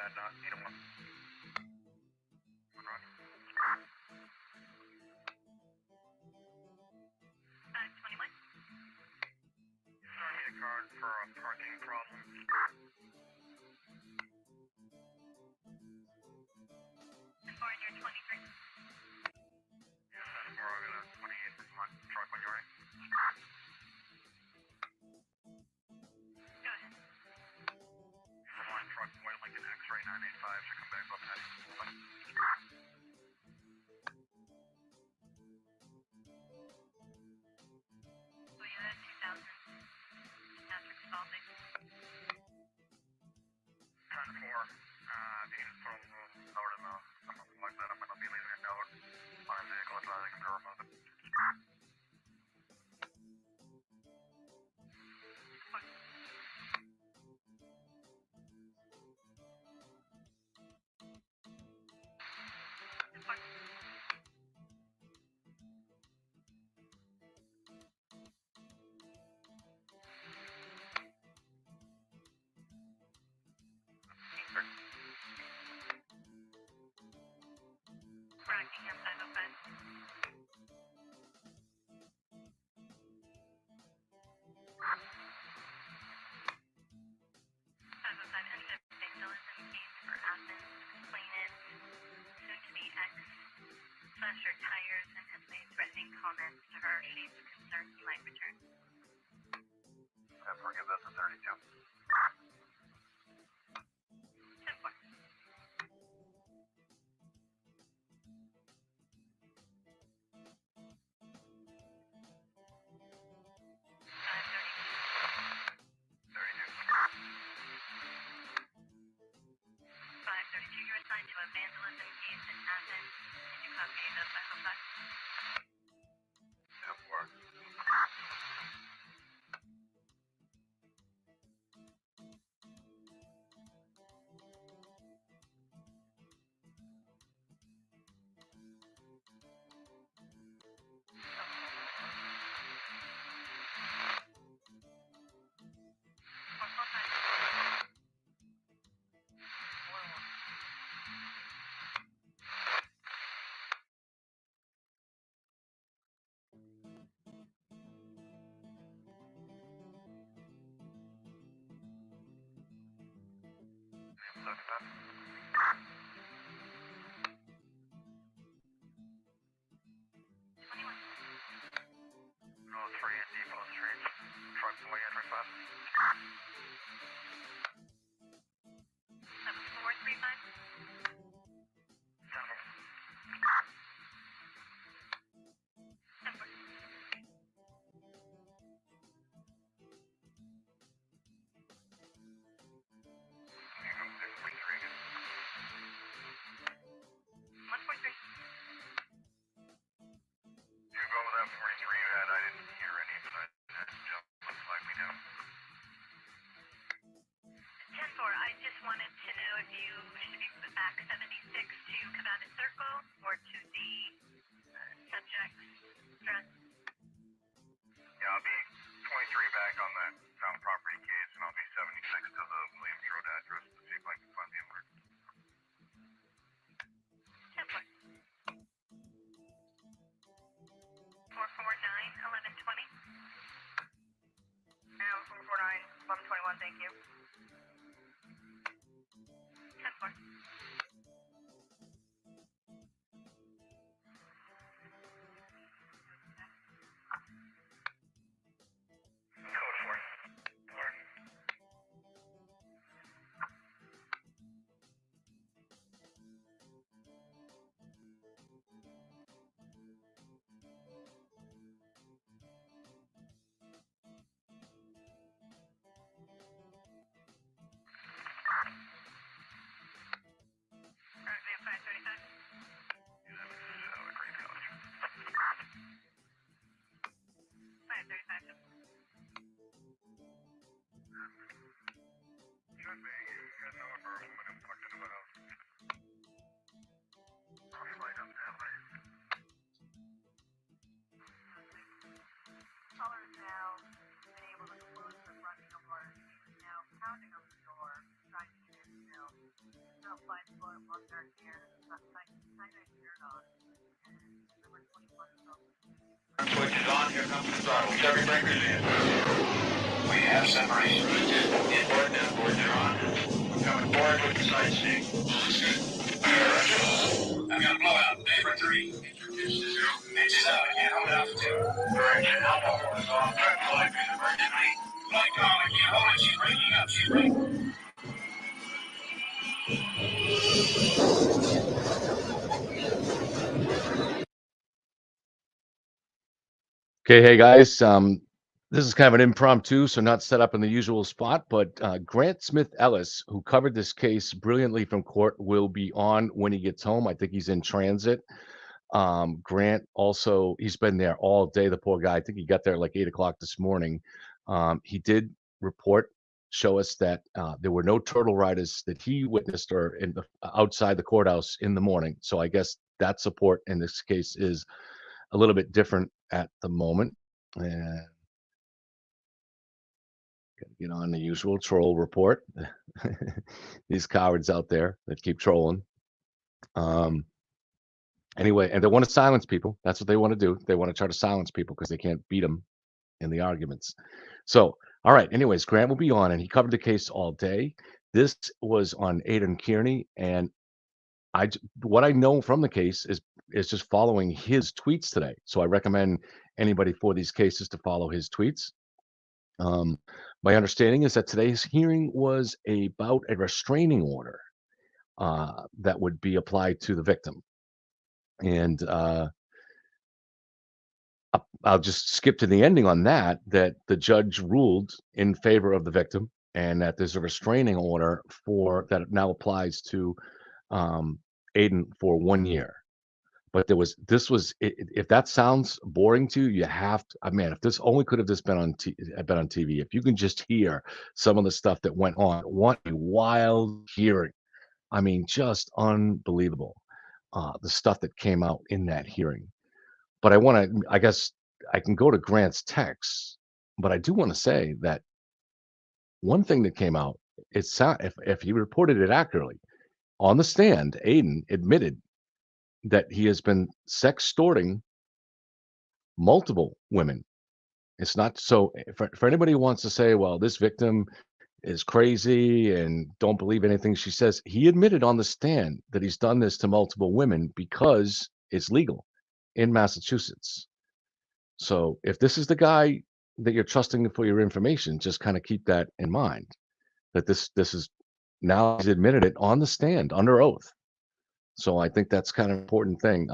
No, either one. One run. 521. I need a card for a parking problem. And for your 23. Yes, that's where I'm gonna 28 for my truck when you're ready. Go ahead. The line truck, White Lincoln X-ray 985 should come back up ahead. Toyota 2000. Patrick Spalding. 10-4. Aiden from lower than something like that. I'm gonna be leaving a note on his vehicle so they can remove it. Rockingham 505. St. Louis and case for Athens. Complainant, soon to be ex, slashed her tires and has made threatening comments to her. She's concerned he might return. Forgive that's a 32. 10-4. You're assigned to a vandalism case in Athens. Can you copy the 505? Yeah, 4. Look at that. No, 3 and Depot Street. Truck boy entering fast. 7435. 10-4. 10-4. Can you go 6.3 again? Switch is on, here comes the throttle. Circuit breaker's in. We have separation. Inboard and outboard, they're on. Coming forward with the side stick. I've got a blowout. Neighbor 3. Introduce to 0. Engines out. I can't hold it altitude. Correction. Alpha 4 is off. Track flight is emergency. Flight call. I can't hold it. She's breaking up. She's breaking. Okay, hey guys, this is kind of an impromptu, so not set up in the usual spot, but Grant Smith Ellis, who covered this case brilliantly from court, will be on when he gets home. I think he's in transit. Grant also, he's been there all day, the poor guy. I think he got there at like 8 o'clock this morning. He did show us that there were no turtle riders that he witnessed or outside the courthouse in the morning. So I guess that support in this case is a little bit different at the moment. And gotta get on the usual troll report. These cowards out there that keep trolling. Anyway, and they want to silence people. That's what they want to do. They want to try to silence people because they can't beat them in the arguments. So, all right. Anyways, Grant will be on, and he covered the case all day. This was on Aiden Kearney, and what I know from the case is just following his tweets today. So I recommend anybody for these cases to follow his tweets. My understanding is that today's hearing was about a restraining order that would be applied to the victim. And I'll just skip to the ending on that the judge ruled in favor of the victim and that there's a restraining order that now applies to Aiden for 1 year. But if that sounds boring to you, you have to, man, if this only could have just been on TV, if you can just hear some of the stuff that went on, what a wild hearing. I mean, just unbelievable. The stuff that came out in that hearing. But I guess I can go to Grant's text, but I do want to say that one thing that came out, if he reported it accurately, on the stand, Aiden admitted that he has been sextorting multiple women. It's not so for anybody who wants to say, well, this victim is crazy and don't believe anything she says. He admitted on the stand that he's done this to multiple women because it's legal in Massachusetts. So if this is the guy that you're trusting for your information, just kind of keep that in mind, that this is now he's admitted it on the stand under oath. So I think that's kind of an important thing.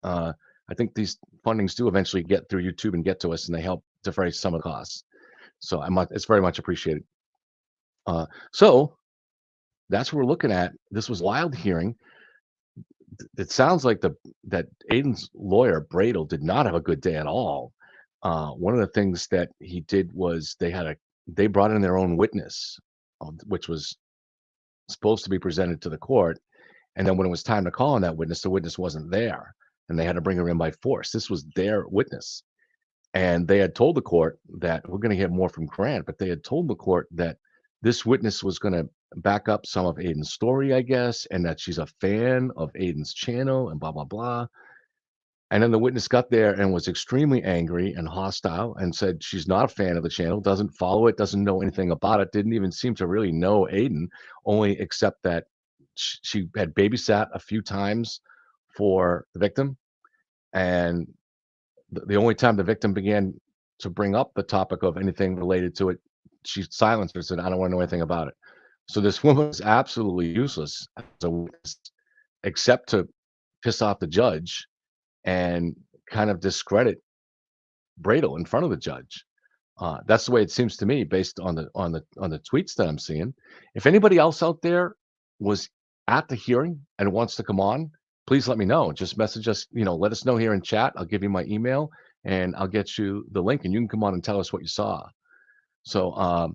I think these fundings do eventually get through YouTube and get to us, and they help defray some of the costs. So it's very much appreciated. So that's what we're looking at. This was wild hearing. It sounds like that Aiden's lawyer Bradel did not have a good day at all. One of the things that he did was they brought in their own witness, which was supposed to be presented to the court, and then when it was time to call on that witness, the witness wasn't there, and they had to bring her in by force. This was their witness, and they had told the court that we're going to hear more from Grant, but they had told the court that this witness was going to back up some of Aiden's story, I guess, and that she's a fan of Aiden's channel and blah, blah, blah. And then the witness got there and was extremely angry and hostile and said she's not a fan of the channel, doesn't follow it, doesn't know anything about it, didn't even seem to really know Aiden, only except that she had babysat a few times for the victim. And the only time the victim began to bring up the topic of anything related to it, she silenced her and said, I don't want to know anything about it. So this woman is absolutely useless as a witness, except to piss off the judge and kind of discredit Bradel in front of the judge. That's the way it seems to me, based on the tweets that I'm seeing. If anybody else out there was at the hearing and wants to come on, please let me know. Just message us, let us know here in chat. I'll give you my email and I'll get you the link and you can come on and tell us what you saw. So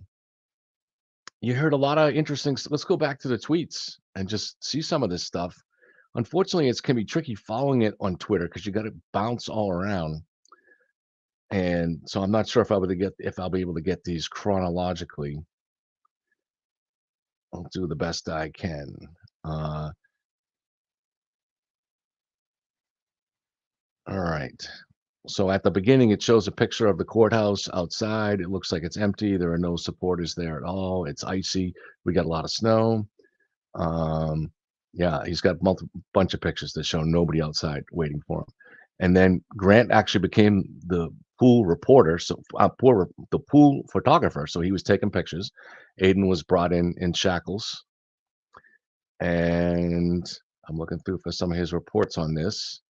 you heard a lot of interesting. Let's go back to the tweets and just see some of this stuff. Unfortunately, it can be tricky following it on Twitter because you got to bounce all around. And so I'm not sure if I'll be able to get these chronologically. I'll do the best I can. Uh, all right. So at the beginning, it shows a picture of the courthouse outside. It looks like it's empty. There are no supporters there at all. It's icy. We got a lot of snow. Um, yeah, he's got multiple bunch of pictures that show nobody outside waiting for him. And then Grant actually became the pool reporter, so the pool photographer. So he was taking pictures. Aiden was brought in shackles, and I'm looking through for some of his reports on this.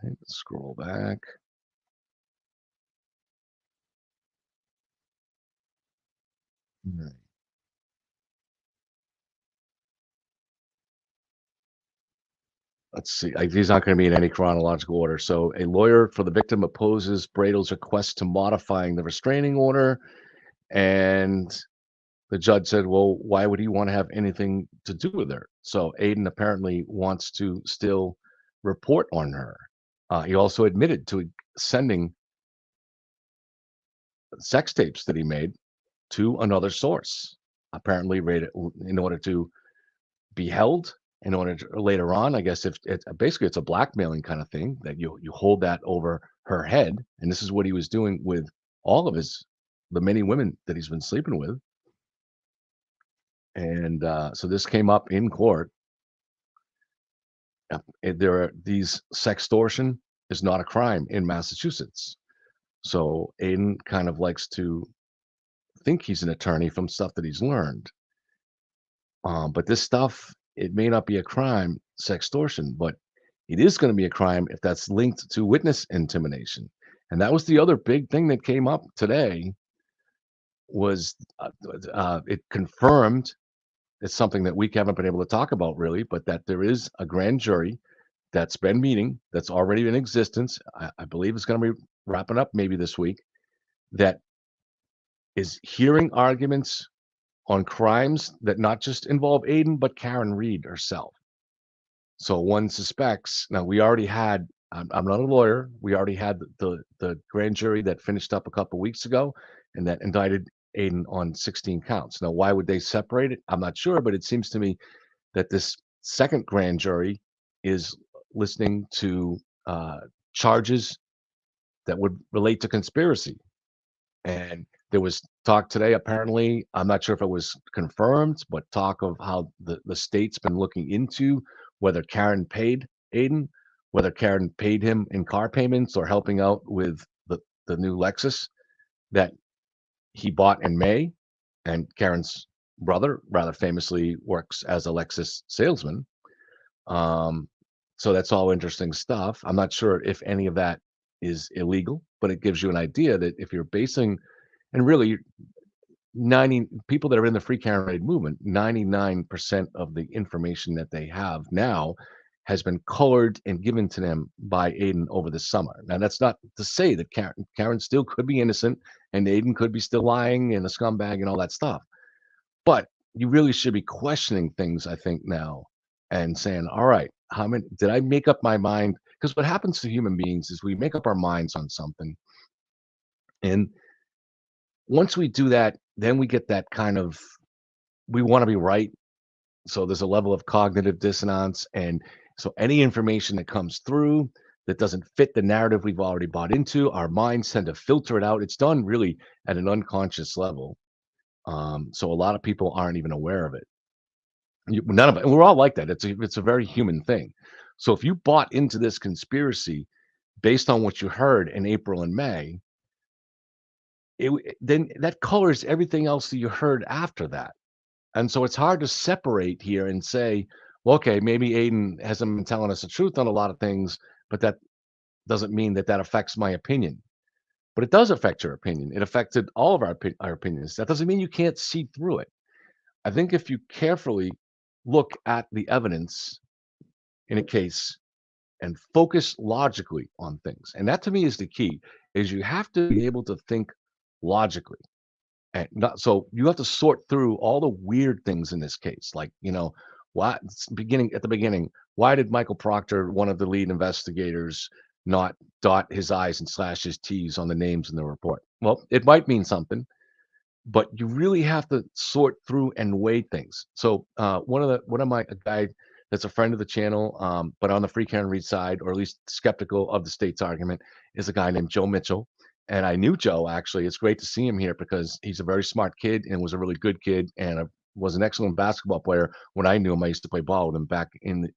Right, scroll back. Right. Let's see. These aren't going to be in any chronological order. So, a lawyer for the victim opposes Bradel's request to modifying the restraining order, and the judge said, "Well, why would he want to have anything to do with her?" So, Aiden apparently wants to still report on her. He also admitted to sending sex tapes that he made to another source, apparently rated in order to be held in order to later on, I guess if it's basically it's a blackmailing kind of thing that you hold that over her head, and this is what he was doing with all of the many women that he's been sleeping with, and so this came up in court. There are these sextortion is not a crime in Massachusetts, so Aiden kind of likes to think he's an attorney from stuff that he's learned. But this stuff, it may not be a crime, sextortion, but it is going to be a crime if that's linked to witness intimidation. And that was the other big thing that came up today was it confirmed it's something that we haven't been able to talk about really, but that there is a grand jury that's been meeting, that's already in existence. I believe it's going to be wrapping up maybe this week, that is hearing arguments on crimes that not just involve Aiden, but Karen Reed herself. So one suspects. Now we already had. I'm not a lawyer. We already had the grand jury that finished up a couple weeks ago, and that indicted Aiden on 16 counts. Now, why would they separate it? I'm not sure, but it seems to me that this second grand jury is listening to charges that would relate to conspiracy. And there was talk today, apparently, I'm not sure if it was confirmed, but talk of how the state's been looking into whether Karen paid Aiden, whether Karen paid him in car payments or helping out with the new Lexus that he bought in May. And Karen's brother, rather famously, works as a Lexus salesman. Um, so that's all interesting stuff. I'm not sure if any of that is illegal, but it gives you an idea that if you're basing, and really 90 people that are in the free Karen Raid movement, 99% of the information that they have now has been colored and given to them by Aiden over the summer. Now, that's not to say that Karen still could be innocent and Aiden could be still lying and a scumbag and all that stuff. But you really should be questioning things, I think, now and saying, all right, how many did I make up my mind? Because what happens to human beings is we make up our minds on something. And once we do that, then we get that kind of we want to be right. So there's a level of cognitive dissonance. And so any information that comes through that doesn't fit the narrative we've already bought into, our minds tend to filter it out. It's done really at an unconscious level. So a lot of people aren't even aware of it. None of it. We're all like that. It's a very human thing. So if you bought into this conspiracy based on what you heard in April and May, then that colors everything else that you heard after that. And so it's hard to separate here and say, well, okay, maybe Aiden hasn't been telling us the truth on a lot of things, but that doesn't mean that that affects my opinion. But it does affect your opinion. It affected all of our opinions. That doesn't mean you can't see through it. I think if you carefully look at the evidence in a case and focus logically on things, and that to me is the key, is you have to be able to think logically. And not so you have to sort through all the weird things in this case, like why beginning at the beginning, why did Michael Proctor, one of the lead investigators, not dot his I's and slash his T's on the names in the report? Well, it might mean something, but you really have to sort through and weigh things. So one of my a guy that's a friend of the channel, but on the free Karen Read side, or at least skeptical of the state's argument, is a guy named Joe Mitchell. And I knew Joe actually. It's great to see him here because he's a very smart kid and was a really good kid and was an excellent basketball player. When I knew him, I used to play ball with him back in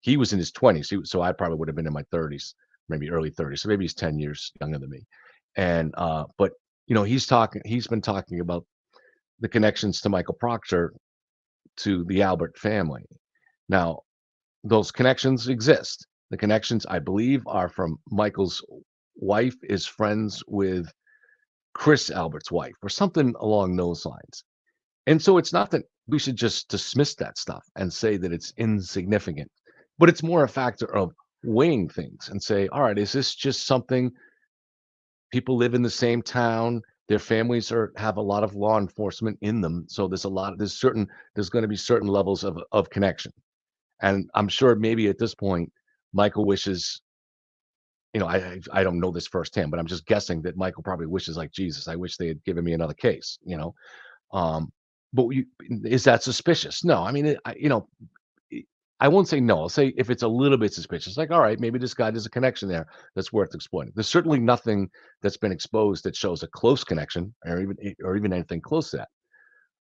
he was in his 20s. So I probably would have been in my 30s, maybe early 30s. So maybe he's 10 years younger than me. And but he's been talking about the connections to Michael Proctor to the Albert family. Now, those connections exist. The connections, I believe, are from Michael's wife is friends with Chris Albert's wife or something along those lines. And so it's not that we should just dismiss that stuff and say that it's insignificant, but it's more a factor of weighing things and say, all right, is this just something people live in the same town? Their families have a lot of law enforcement in them. So there's going to be certain levels of connection. And I'm sure maybe at this point, Michael wishes, I don't know this firsthand, but I'm just guessing that Michael probably wishes like Jesus. I wish they had given me another case, Um, but is that suspicious? No, I mean, I won't say no. I'll say if it's a little bit suspicious, like, all right, maybe this guy, there's a connection there that's worth exploiting. There's certainly nothing that's been exposed that shows a close connection or even anything close to that.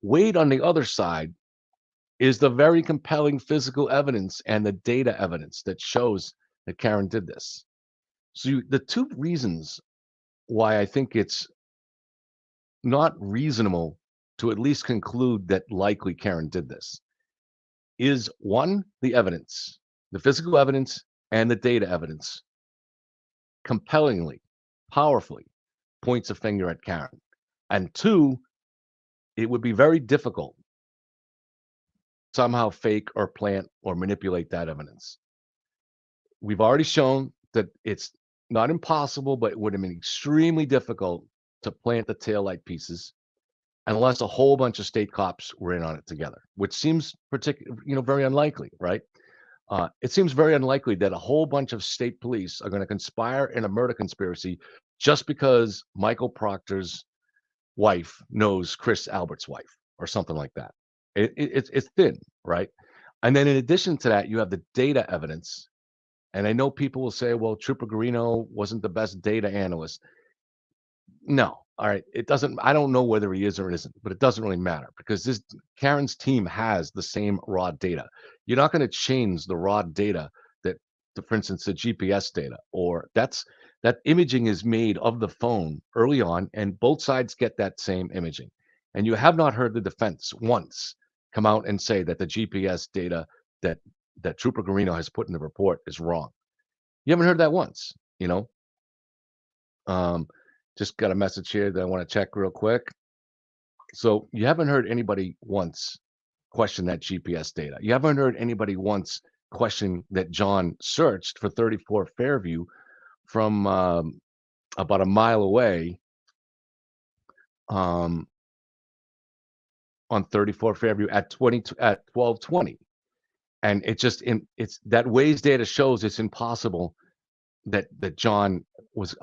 Weighed on the other side is the very compelling physical evidence and the data evidence that shows that Karen did this. So the two reasons why I think it's not reasonable to at least conclude that likely Karen did this is one, the evidence, the physical evidence and the data evidence compellingly, powerfully points a finger at Karen. And two, it would be very difficult somehow fake or plant or manipulate that evidence. We've already shown that it's not impossible, but it would have been extremely difficult to plant the taillight pieces unless a whole bunch of state cops were in on it together, which seems very unlikely, right? It seems very unlikely that a whole bunch of state police are going to conspire in a murder conspiracy just because Michael Proctor's wife knows Chris Albert's wife or something like that. It's thin, right? And then in addition to that, you have the data evidence. And I know people will say, well, Trooper Garino wasn't the best data analyst. No. All right. It doesn't, I don't know whether he is or isn't, but it doesn't really matter because Karen's team has the same raw data. You're not going to change the raw data that, for instance, the GPS data or that imaging is made of the phone early on, and both sides get that same imaging. And you have not heard the defense once come out and say that the GPS data that Trooper Garino has put in the report is wrong. You haven't heard that once, Just got a message here that I want to check real quick. So you haven't heard anybody once question that GPS data. You haven't heard anybody once question that John searched for 34 Fairview from about a mile away on 34 Fairview at 12:20. And it's that Waze data shows it's impossible that John was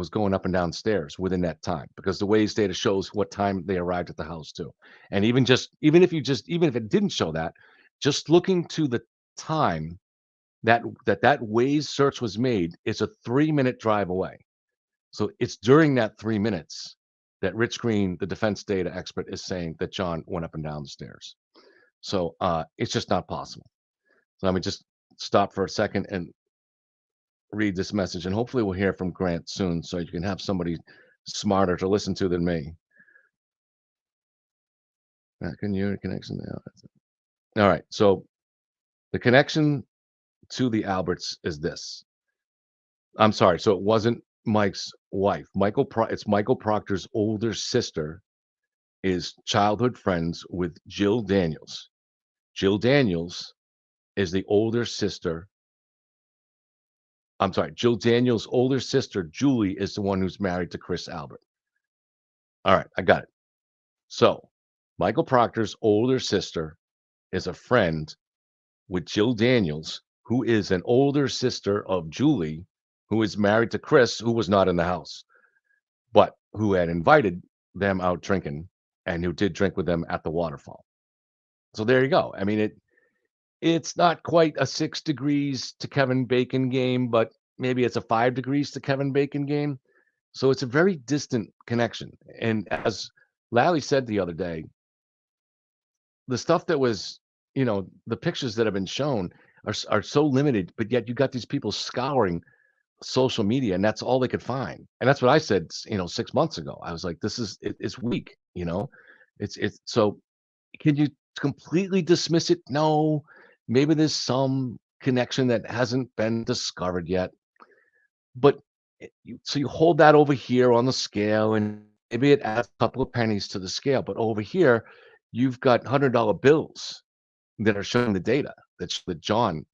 going up and down stairs within that time because the Waze data shows what time they arrived at the house too. And even if it didn't show that, just looking to the time that Waze search was made, it's a 3-minute drive away. So it's during that 3 minutes that Rich Green, the defense data expert, is saying that John went up and down the stairs. So it's just not possible. So let me just stop for a second and read this message, and hopefully we'll hear from Grant soon so you can have somebody smarter to listen to than me. Can you connection now? All right, so the connection to the Alberts is this. I'm sorry, so it wasn't Mike's wife. It's Michael Proctor's older sister is childhood friends with Jill Daniels. Jill Daniels is the older sister. I'm sorry, Jill Daniels' older sister, Julie, is the one who's married to Chris Albert. All right, I got it. So Michael Proctor's older sister is a friend with Jill Daniels, who is an older sister of Julie, who is married to Chris, who was not in the house, but who had invited them out drinking and who did drink with them at the waterfall. So there you go. I mean, it's not quite a 6 degrees to Kevin Bacon game, but maybe it's a 5 degrees to Kevin Bacon game. So it's a very distant connection. And as Lally said the other day, the stuff that was, the pictures that have been shown are so limited, but yet you got these people scouring social media, and that's all they could find. And that's what I said, 6 months ago. I was like, it's weak, it's so. Can you completely dismiss it? No, maybe there's some connection that hasn't been discovered yet. But so you hold that over here on the scale, and maybe it adds a couple of pennies to the scale. But over here, you've got $100 bills that are showing the data that John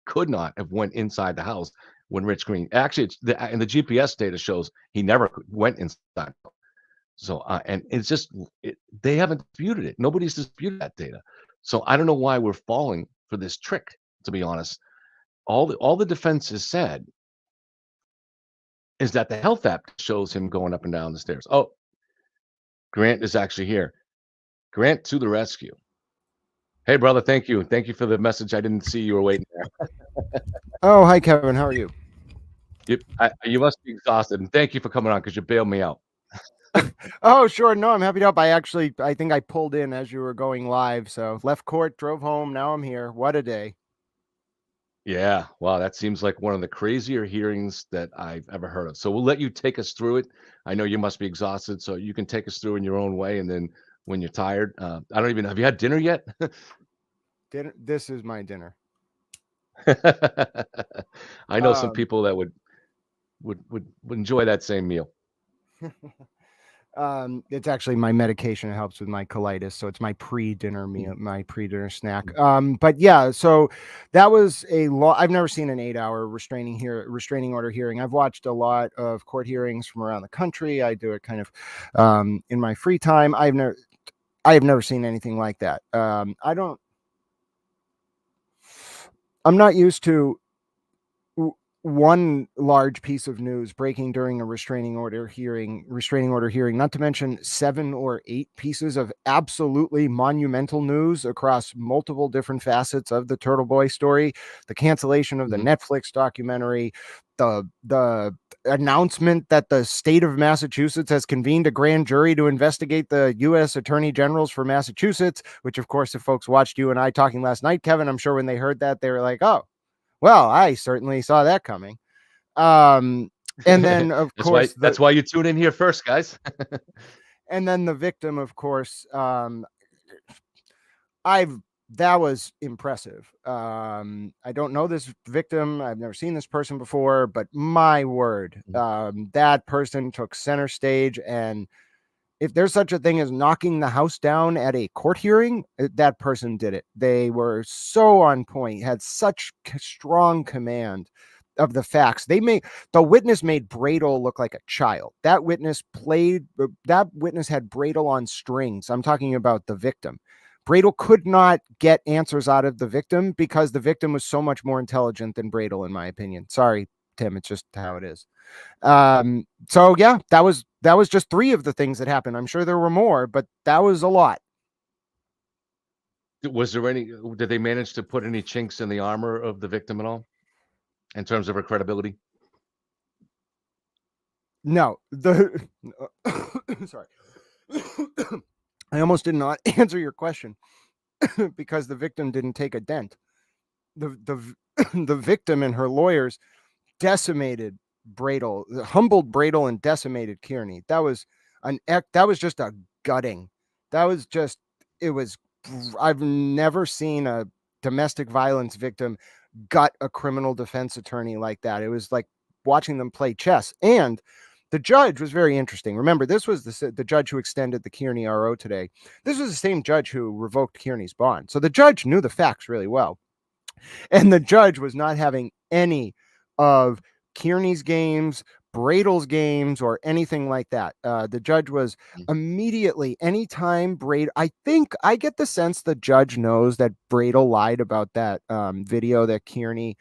could not have went inside the house when Rich Green actually and the GPS data shows he never went inside. So and it's just they haven't disputed it. Nobody's disputed that data. So I don't know why we're falling for this trick. To be honest, all the defense has said is that the health app shows him going up and down the stairs. Oh, Grant is actually here. Grant to the rescue. Hey, brother, thank you. Thank you for the message. I didn't see you were waiting there. Oh, hi, Kevin. How are you? You must be exhausted, and thank you for coming on because you bailed me out. Oh, sure. No, I'm happy to help. I think I pulled in as you were going live. So left court, drove home. Now I'm here. What a day. Yeah. Wow. That seems like one of the crazier hearings that I've ever heard of. So we'll let you take us through it. I know you must be exhausted, so you can take us through in your own way. And then when you're tired, I don't even, have you had dinner yet? Dinner. This is my dinner. I know some people that would enjoy that same meal. It's actually my medication. It helps with my colitis, so it's my pre-dinner meal, my pre-dinner snack. But yeah, so that was I've never seen an 8-hour restraining order hearing. I've watched a lot of court hearings from around the country. I do it kind of in my free time. I have never seen anything like that. I'm not used to one large piece of news breaking during a restraining order hearing, not to mention 7 or 8 pieces of absolutely monumental news across multiple different facets of the Turtleboy story, the cancellation of the Netflix documentary, the announcement that the state of Massachusetts has convened a grand jury to investigate the U.S. Attorney Generals for Massachusetts, which, of course, if folks watched you and I talking last night, Kevin, I'm sure when they heard that, they were like, oh, well, I certainly saw that coming. And then, of course, that's why you tune in here first, guys. And then the victim, of course, that was impressive. I don't know this victim. I've never seen this person before, but my word, that person took center stage. And if there's such a thing as knocking the house down at a court hearing, that person did it. They were so on point, had such strong command of the facts. The witness made Bradel look like a child. That witness had Bradel on strings. I'm talking about the victim. Bradel could not get answers out of the victim because the victim was so much more intelligent than Bradel, in my opinion. Sorry, Tim, it's just how it is. So yeah, that was just 3 of the things that happened. I'm sure there were more, but that was a lot. Did they manage to put any chinks in the armor of the victim at all in terms of her credibility? No, sorry. I almost did not answer your question because the victim didn't take a dent. The victim and her lawyers decimated Bradel, humbled Bradel, and decimated Kearney. That was just a gutting. I've never seen a domestic violence victim gut a criminal defense attorney like that. It was like watching them play chess. And the judge was very interesting. Remember, this was the judge who extended the Kearney RO today. This was the same judge who revoked Kearney's bond. So the judge knew the facts really well. And the judge was not having any of Kearney's games, Bradel's games, or anything like that. The judge was immediately, anytime I think I get the sense the judge knows that Bradel lied about that video that Kearney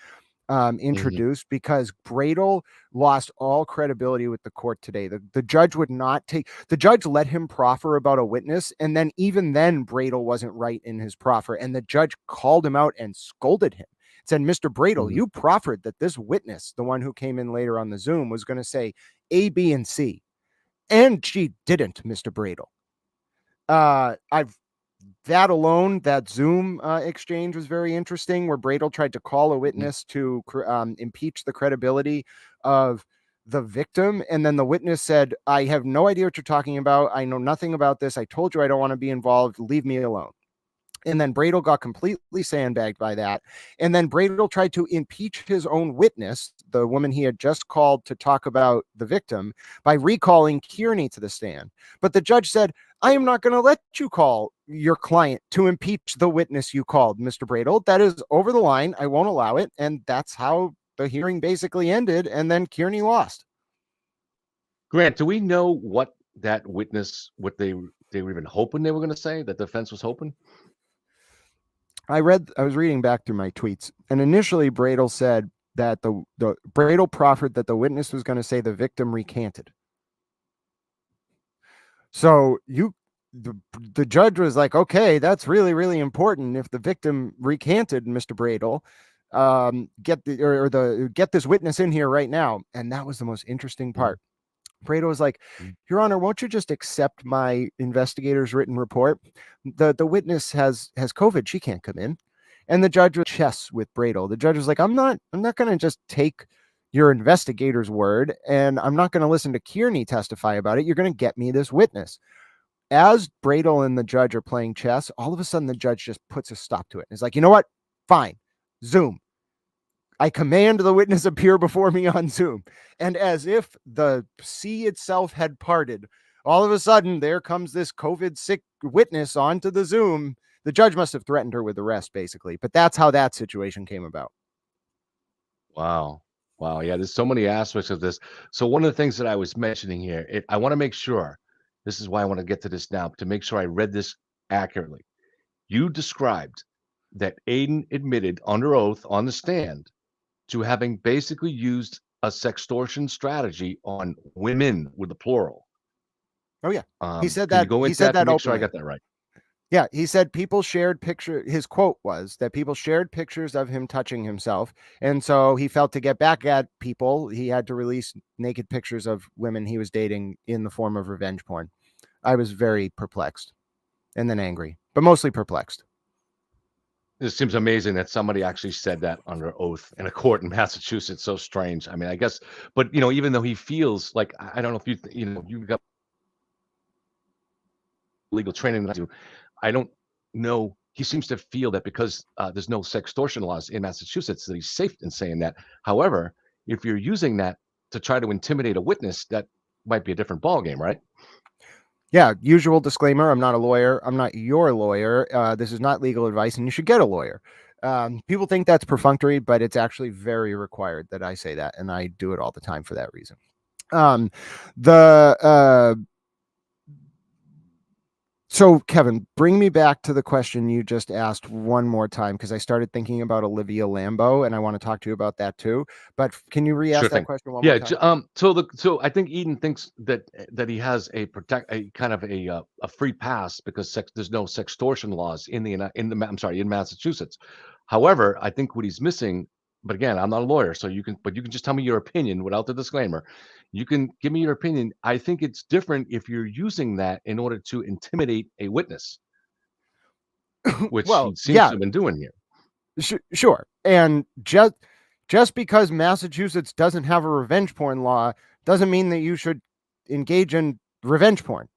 introduced because Bradel lost all credibility with the court today. The judge would not take, the judge let him proffer about a witness, and then even then Bradel wasn't right in his proffer, and the judge called him out and scolded him. Said, Mr. Bradel, you proffered that this witness, the one who came in later on the Zoom, was going to say A, B, and C. And she didn't, Mr. Bradel. That alone, that Zoom exchange was very interesting, where Bradel tried to call a witness to impeach the credibility of the victim. And then the witness said, I have no idea what you're talking about. I know nothing about this. I told you I don't want to be involved. Leave me alone. And then Bradel got completely sandbagged by that. And then Bradel tried to impeach his own witness, the woman he had just called to talk about the victim, by recalling Kearney to the stand. But the judge said, I am not going to let you call your client to impeach the witness you called, Mr. Bradel. That is over the line. I won't allow it. And that's how the hearing basically ended. And then Kearney lost. Grant, do we know what that witness, what they were even hoping they were going to say, that the defense was hoping? I was reading back through my tweets, and initially Bradel said that the Bradel proffered that the witness was going to say the victim recanted. So the judge was like, okay, that's really, really important. If the victim recanted, Mr. Bradel, get this witness in here right now. And that was the most interesting part. Bradel was like, Your Honor, won't you just accept my investigator's written report? The witness has COVID. She can't come in. And the judge was chess with Bradel. The judge was like, I'm not going to just take your investigator's word, and I'm not going to listen to Kearney testify about it. You're going to get me this witness. As Bradel and the judge are playing chess, all of a sudden the judge just puts a stop to it. It's like, you know what? Fine. Zoom. I command the witness appear before me on Zoom. And as if the sea itself had parted, all of a sudden there comes this COVID sick witness onto the Zoom. The judge must have threatened her with arrest, basically. But that's how that situation came about. Wow. Yeah, there's so many aspects of this. So one of the things that I was mentioning here, I want to make sure, this is why I want to get to this now, to make sure I read this accurately. You described that Aiden admitted under oath on the stand to having basically used a sextortion strategy on women with the plural. Oh yeah, he said Can that. you go He into said that to that make sure I openly. got that right? Yeah, he said people shared his quote was that people shared pictures of him touching himself. And so he felt to get back at people, he had to release naked pictures of women he was dating in the form of revenge porn. I was very perplexed and then angry, but mostly perplexed. It seems amazing that somebody actually said that under oath in a court in Massachusetts. So strange. I mean, I guess, but even though he feels like, I don't know if you've got legal training that I do, I don't know. He seems to feel that because there's no sextortion laws in Massachusetts, that he's safe in saying that. However, if you're using that to try to intimidate a witness, that might be a different ballgame, right? Yeah, usual disclaimer. I'm not a lawyer. I'm not your lawyer. This is not legal advice, and you should get a lawyer. People think that's perfunctory, but it's actually very required that I say that, and I do it all the time for that reason. So, Kevin, bring me back to the question you just asked one more time, because I started thinking about Olivia Lambo, and I want to talk to you about that too. But can you re-ask that question one more time? So I think Eden thinks that he has a kind of a free pass because there's no sextortion laws in Massachusetts. However, I think what he's missing, but again, I'm not a lawyer, so you can just tell me your opinion without the disclaimer. You can give me your opinion. I think it's different if you're using that in order to intimidate a witness, which he seems to have been doing here. Sure. And just because Massachusetts doesn't have a revenge porn law doesn't mean that you should engage in revenge porn,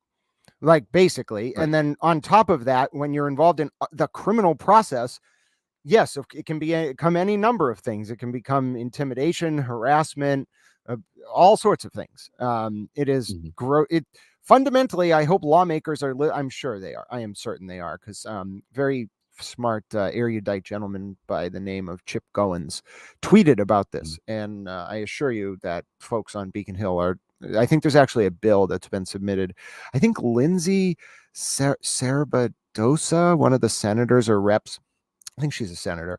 like basically. Right. And then on top of that, when you're involved in the criminal process, yes, it can become any number of things. It can become intimidation, harassment, all sorts of things. It is fundamentally, I hope lawmakers are, I'm sure they are. I am certain they are, because very smart erudite gentleman by the name of Chip Goins tweeted about this. And I assure you that folks on Beacon Hill I think there's actually a bill that's been submitted. I think Lindsay Sarabadosa, one of the senators or reps, I think she's a senator,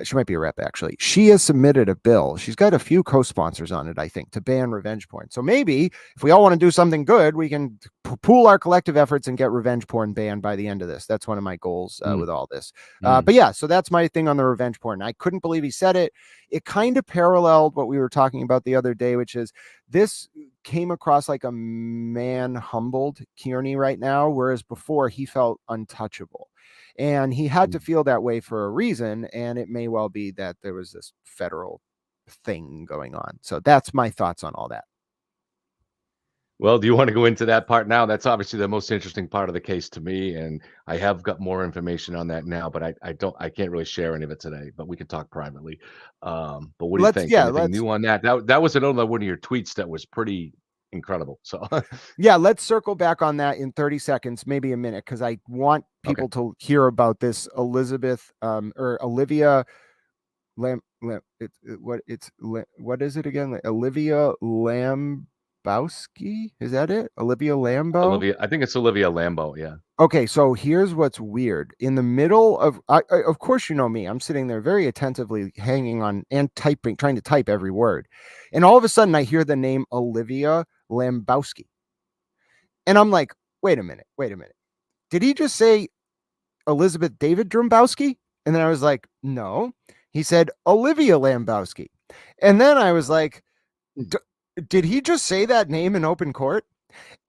she might be a rep actually. She has submitted a bill. She's got a few co-sponsors on it, I think, to ban revenge porn. So maybe if we all want to do something good, we can pool our collective efforts and get revenge porn banned by the end of this. That's one of my goals with all this. But yeah, so that's my thing on the revenge porn. I couldn't believe he said it. It kind of paralleled what we were talking about the other day, which is this came across like a man humbled Kearney right now, whereas before he felt untouchable. And he had to feel that way for a reason. And it may well be that there was this federal thing going on. So that's my thoughts on all that. Well, do you want to go into that part now? That's obviously the most interesting part of the case to me, and I have got more information on that now, but I can't really share any of it today, but we can talk privately. But what do you think? Anything new on that? That was another one of your tweets that was pretty incredible. So yeah, let's circle back on that in 30 seconds, maybe a minute, because I want people to hear about this Elizabeth or Olivia what is it again? Olivia Lambowski? Is that it? Olivia Lambo? I think it's Olivia Lambo. Yeah. Okay, so here's what's weird. In the middle of, of course, you know me, I'm sitting there very attentively hanging on and typing, trying to type every word. And all of a sudden I hear the name Olivia Lambowski. And I'm like, wait a minute. Did he just say Elizabeth David Drumbowski? And then I was like, no, he said Olivia Lambowski. And then I was like, did he just say that name in open court?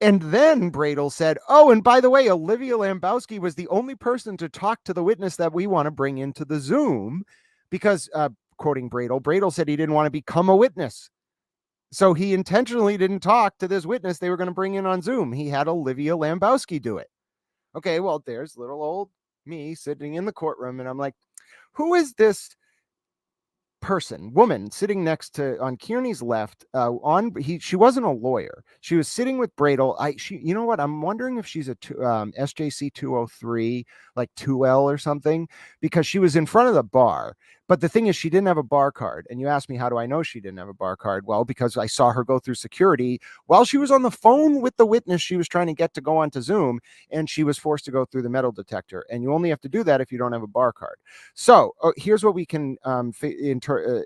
And then Bradel said, oh, and by the way, Olivia Lambowski was the only person to talk to the witness that we want to bring into the Zoom because, quoting Bradel said he didn't want to become a witness. So he intentionally didn't talk to this witness they were going to bring in on Zoom. He had Olivia Lambowski do it. Okay, well, there's little old me sitting in the courtroom, and I'm like, who is this woman sitting next to on Kearney's left? She wasn't a lawyer. She was sitting with Bradel. You know what? I'm wondering if she's a SJC 203, like 2L or something, because she was in front of the bar. But the thing is, she didn't have a bar card. And you asked me, how do I know she didn't have a bar card? Well, because I saw her go through security while she was on the phone with the witness she was trying to get to go onto Zoom, and she was forced to go through the metal detector. And you only have to do that if you don't have a bar card. So here's what we can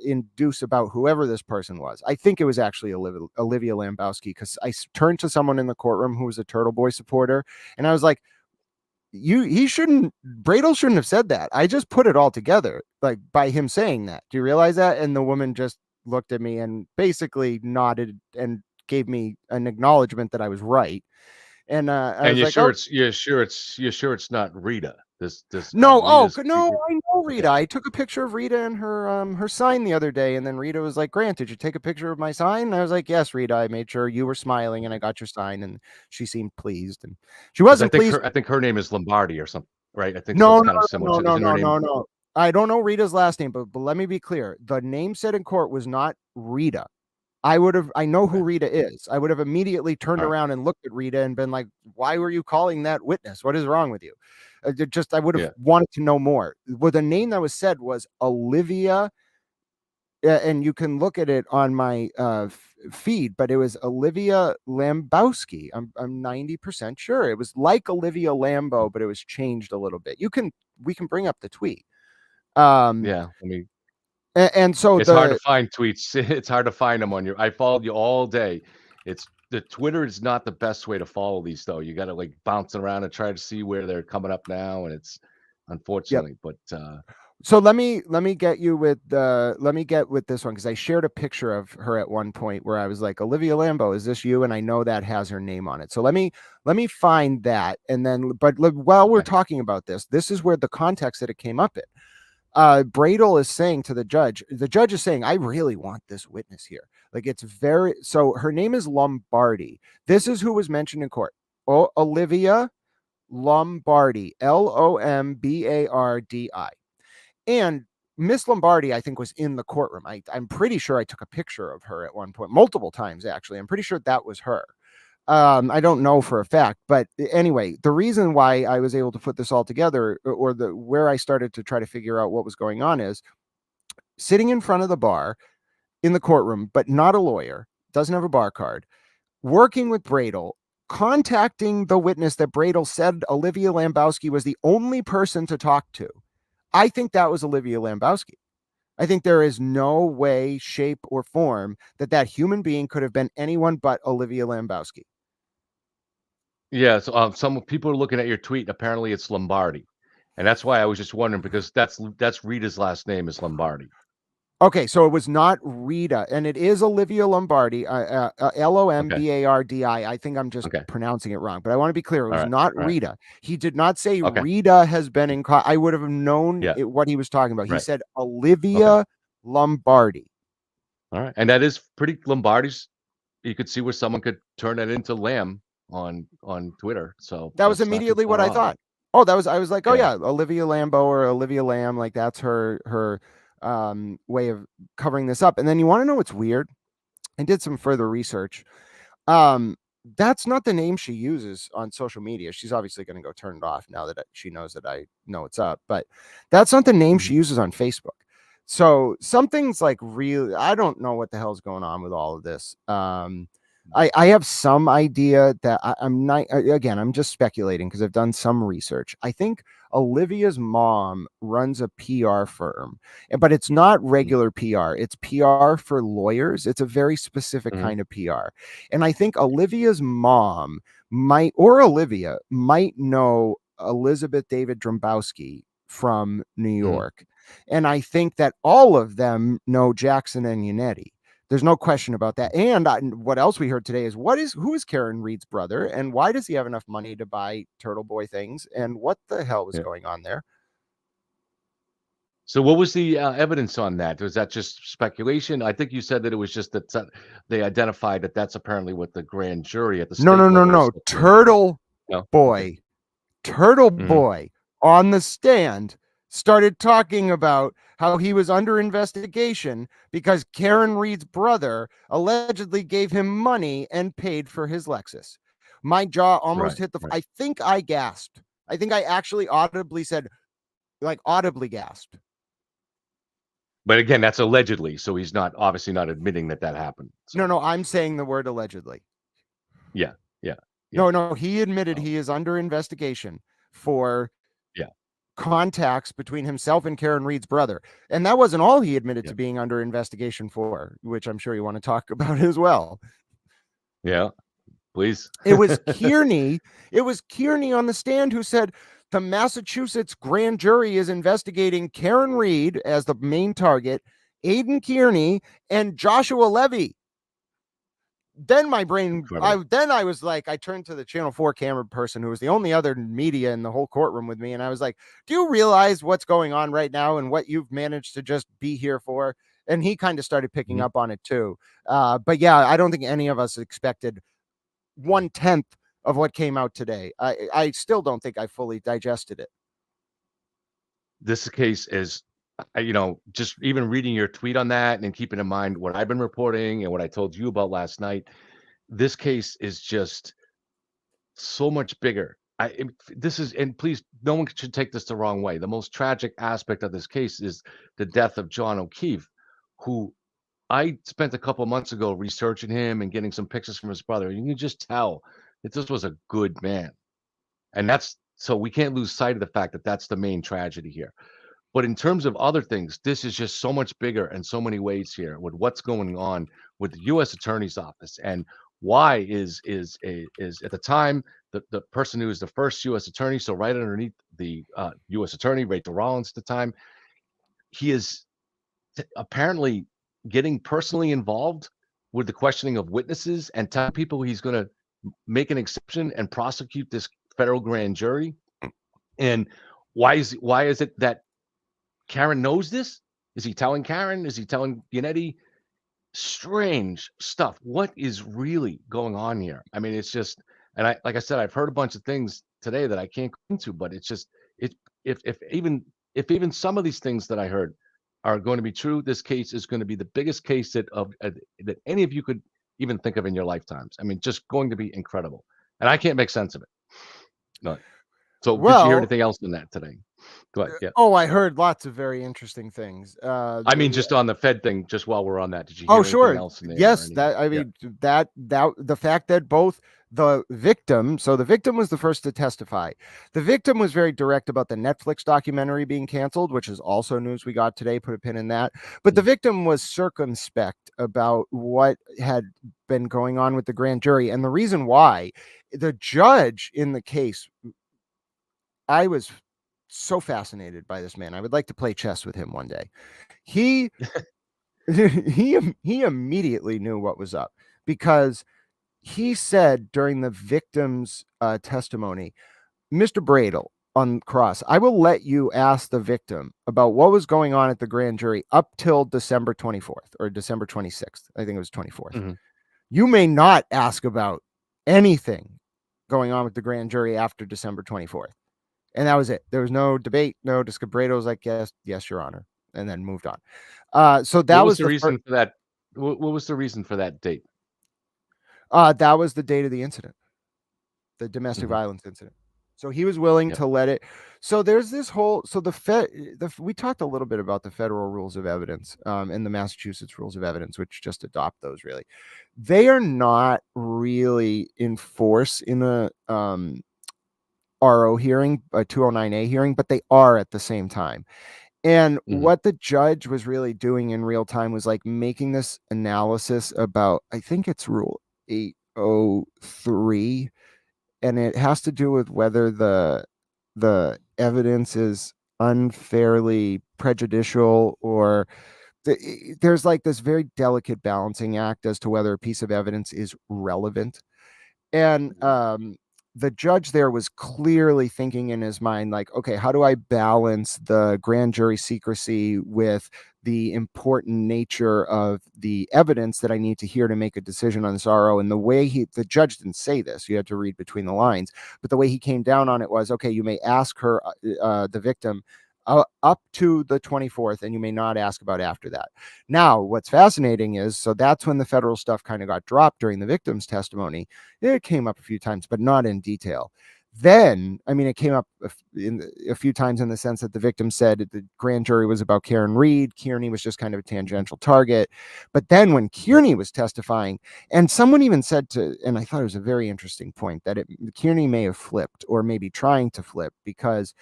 induce about whoever this person was. I think it was actually Olivia Lambowski, because I turned to someone in the courtroom who was a Turtleboy supporter, and I was like, Bradel shouldn't have said that. I just put it all together, like by him saying that. Do you realize that? And the woman just looked at me and basically nodded and gave me an acknowledgement that I was right. And you're sure it's not Rita. No, I know Rita. I took a picture of Rita and her sign the other day, and then Rita was like, Grant, did you take a picture of my sign? And I was like, yes, Rita, I made sure you were smiling and I got your sign, and she seemed pleased, and she wasn't pleased. I think her name is Lombardi or something, right? I think no. I don't know Rita's last name, but let me be clear. The name said in court was not Rita. I know who Rita is. I would have immediately turned around and looked at Rita and been like, why were you calling that witness? What is wrong with you? I would have wanted to know more. Well, the name that was said was Olivia, and you can look at it on my feed, but it was Olivia Lambowski. I'm 90% sure. It was like Olivia Lambo, but it was changed a little bit. We can bring up the tweet. And so it's hard to find tweets. It's hard to find them on I followed you all day. The Twitter is not the best way to follow these, though. You got to like bounce around and try to see where they're coming up now, and it's unfortunately. But so let me get with this one, because I shared a picture of her at one point where I was like, Olivia Lambo, is this you? And I know that has her name on it. So let me find that, and then while we're talking about this is where the context that it came up in. Bradel is saying to the judge is saying, I really want this witness here. Like, so her name is Lombardi. This is who was mentioned in court. Olivia Lombardi, Lombardi. And Miss Lombardi, I think, was in the courtroom. I'm pretty sure I took a picture of her at one point, multiple times, actually. I'm pretty sure that was her. I don't know for a fact, but anyway, the reason why I was able to put this all together, or where I started to try to figure out what was going on, is sitting in front of the bar in the courtroom, but not a lawyer, doesn't have a bar card, working with Bradel, contacting the witness that Bradel said Olivia Lambowski was the only person to talk to. I think that was Olivia Lambowski. I think there is no way, shape, or form that human being could have been anyone but Olivia Lombardi. Yeah, so some people are looking at your tweet. Apparently, it's Lombardi, and that's why I was just wondering because that's Rita's last name is Lombardi. Okay, so it was not Rita, and it is Olivia Lombardi, Okay, Lombardi. I think I'm just okay, pronouncing it wrong, but I want to be clear. It all was right, not all right, Rita. He did not say okay, Rita has been in. I would have known yeah, what he was talking about. He right, said okay, Olivia Lombardi. all right, and that is pretty Lombardi's. You could see where someone could turn that into Lamb on Twitter, so That was that's not too immediately what far I off. thought. Oh, I was like, oh Yeah, yeah, Olivia Lambo or Olivia Lamb, like that's her way of covering this up. And then you want to know what's weird? I did some further research. Um, that's not the name she uses on social media. She's obviously going to go turn it off now that she knows that I know what's up, but that's not the name mhm, she uses on Facebook. So something's like really, I don't know what the hell's going on with all of this. I have some idea that I'm not, again, I'm just speculating because I've done some research. I think Olivia's mom runs a PR firm, but it's not mhm, regular PR. It's PR for lawyers. It's a very specific mhm, kind of PR. And I think Olivia's mom Olivia might know Elizabeth David Drombowski from New mhm, York. And I think that all of them know Jackson and Yannetti. There's no question about that. And what else we heard today is who is Karen Reed's brother and why does he have enough money to buy Turtleboy things? And what the hell was yeah. going on there? So what was the evidence on that? Was that just speculation? I think you said that it was just that they identified that that's apparently what the grand jury at the No, state no, no, level is no. looking into. Turtle No? Okay. Boy, Turtle Mhm. Boy on the stand started talking about how he was under investigation because Karen Reed's brother allegedly gave him money and paid for his Lexus. My jaw almost Right, hit the. right. I think I gasped. I think I actually audibly said, like, audibly gasped. But again, that's allegedly, so he's not obviously not admitting that that happened. No, So, no, I'm saying the word allegedly. yeah, yeah, yeah. No, no, he admitted Oh, he is under investigation for yeah, contacts between himself and Karen Reed's brother. And that wasn't all he admitted yeah, to being under investigation for, which I'm sure you want to talk about as well. yeah. Please. It was Kearney. It was Kearney on the stand who said the Massachusetts grand jury is investigating Karen Reed as the main target, Aiden Kearney, and Joshua Levy. Then my brain, Incredible. I was like, I turned to the Channel 4 camera person who was the only other media in the whole courtroom with me. And I was like, do you realize what's going on right now and what you've managed to just be here for? And he kind of started picking Mhm. up on it too. But yeah, I don't think any of us expected 1/10 of what came out today. I still don't think I fully digested it. This case is, just even reading your tweet on that and keeping in mind what I've been reporting and what I told you about last night, this case is just so much bigger. This is, and please, no one should take this the wrong way. The most tragic aspect of this case is the death of John O'Keefe, who I spent a couple months ago researching him and getting some pictures from his brother. You can just tell that this was a good man. And that's so we can't lose sight of the fact that that's the main tragedy here. But in terms of other things, this is just so much bigger in so many ways here with what's going on with the U.S. Attorney's Office and why is at the time the person who was the first U.S. Attorney, so right underneath the U.S. Attorney, Rachel Rollins at the time, he is apparently getting personally involved with the questioning of witnesses and telling people he's going to make an exception and prosecute this federal grand jury. And why is it that Karen knows this? Is he telling Karen? Is he telling Yannetti? Strange stuff. What is really going on here? I mean, it's just, and I, like I said, I've heard a bunch of things today that I can't go into, but it's just, it, if even some of these things that I heard are going to be true, this case is going to be the biggest case that any of you could even think of in your lifetimes. I mean, just going to be incredible, and I can't make sense of it. No. So, did you hear Well, anything else in that today? Go ahead. Yeah. Oh, I heard lots of very interesting things. I mean, just on the Fed thing, just while we're on that, did you Oh, hear anything sure. else in there? Yes, that I Yeah. mean that the fact that both the victim, so the victim was the first to testify. The victim was very direct about the Netflix documentary being canceled, which is also news we got today. Put a pin in that. But the victim was circumspect about what had been going on with the grand jury, and the reason why the judge in the case. I was so fascinated by this man. I would like to play chess with him one day. He he immediately knew what was up because he said during the victim's testimony, Mr. Bradle on cross, I will let you ask the victim about what was going on at the grand jury up till December 24th or December 26th. I think it was 24th. Mm-hmm. You may not ask about anything going on with the grand jury after December 24th. And that was it. There was no debate, no discussion. Bradle was like, yes, Your Honor, and then moved on. So that What was was the the reason for that? What was the reason for that date? that was the date of the incident, the domestic Mm-hmm. violence incident. So he was willing Yep. to let it. So there's this whole. So we talked a little bit about the federal rules of evidence and the Massachusetts rules of evidence, which just adopt those. Really, they are not really in force in a RO hearing, a 209A hearing, but they are at the same time. And Mm-hmm. what the judge was really doing in real time was like making this analysis about, I think it's rule 803, and it has to do with whether the evidence is unfairly prejudicial or there's like this very delicate balancing act as to whether a piece of evidence is relevant. And the judge there was clearly thinking in his mind, like, okay, how do I balance the grand jury secrecy with the important nature of the evidence that I need to hear to make a decision on this RO? And the way the judge didn't say this, you had to read between the lines, but the way he came down on it was, okay, you may ask her, the victim, up to the 24th, and you may not ask about after that. Now, what's fascinating is, so that's when the federal stuff kind of got dropped during the victim's testimony. It came up a few times, but not in detail. Then, I mean, it came up a few times in the sense that the victim said the grand jury was about Karen Reed. Kearney was just kind of a tangential target. But then when Kearney was testifying, and someone even said and I thought it was a very interesting point, that Kearney may have flipped or maybe trying to flip, because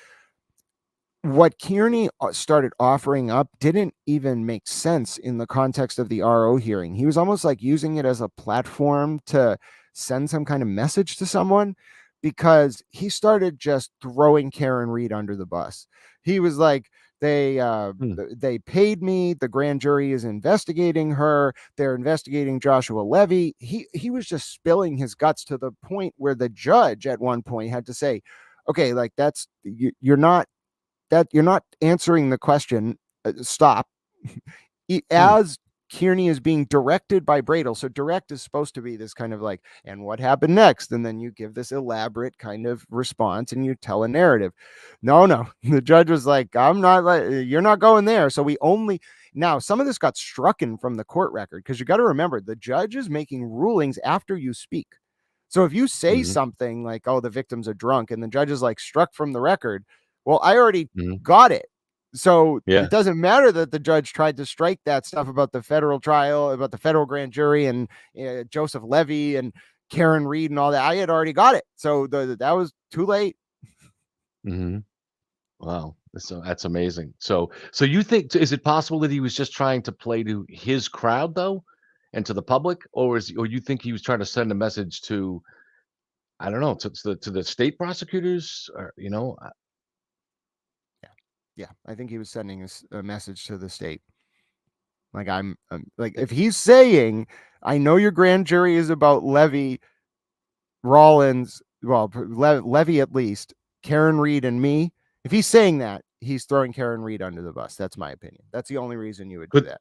what Kearney started offering up didn't even make sense in the context of the RO hearing. He was almost like using it as a platform to send some kind of message to someone, because he started just throwing Karen Reed under the bus. He was like, they paid me. The grand jury is investigating her. They're investigating Joshua Levy. He was just spilling his guts to the point where the judge at one point had to say, okay, like you're not answering the question. Stop. As Kearney is being directed by Bradle. So direct is supposed to be this kind of like, and what happened next? And then you give this elaborate kind of response and you tell a narrative. No. The judge was like, you're not going there. So now some of this got strucken from the court record, because you got to remember, the judge is making rulings after you speak. So if you say something like, oh, the victims are drunk, and the judge is like, struck from the record, well, I already got it. So it doesn't matter that the judge tried to strike that stuff about the federal trial, about the federal grand jury and Joseph Levy and Karen Reed and all that. I had already got it. So that was too late. Wow. So that's amazing. So you think, is it possible that he was just trying to play to his crowd though, and to the public, or you think he was trying to send a message to, I don't know, to the state prosecutors, or Yeah. I think he was sending a message to the state. Like, I'm like, if he's saying, I know your grand jury is about Levy, Rollins, well, Levy at least, Karen Reed and me. If he's saying that, he's throwing Karen Reed under the bus. That's my opinion. That's the only reason you would do that.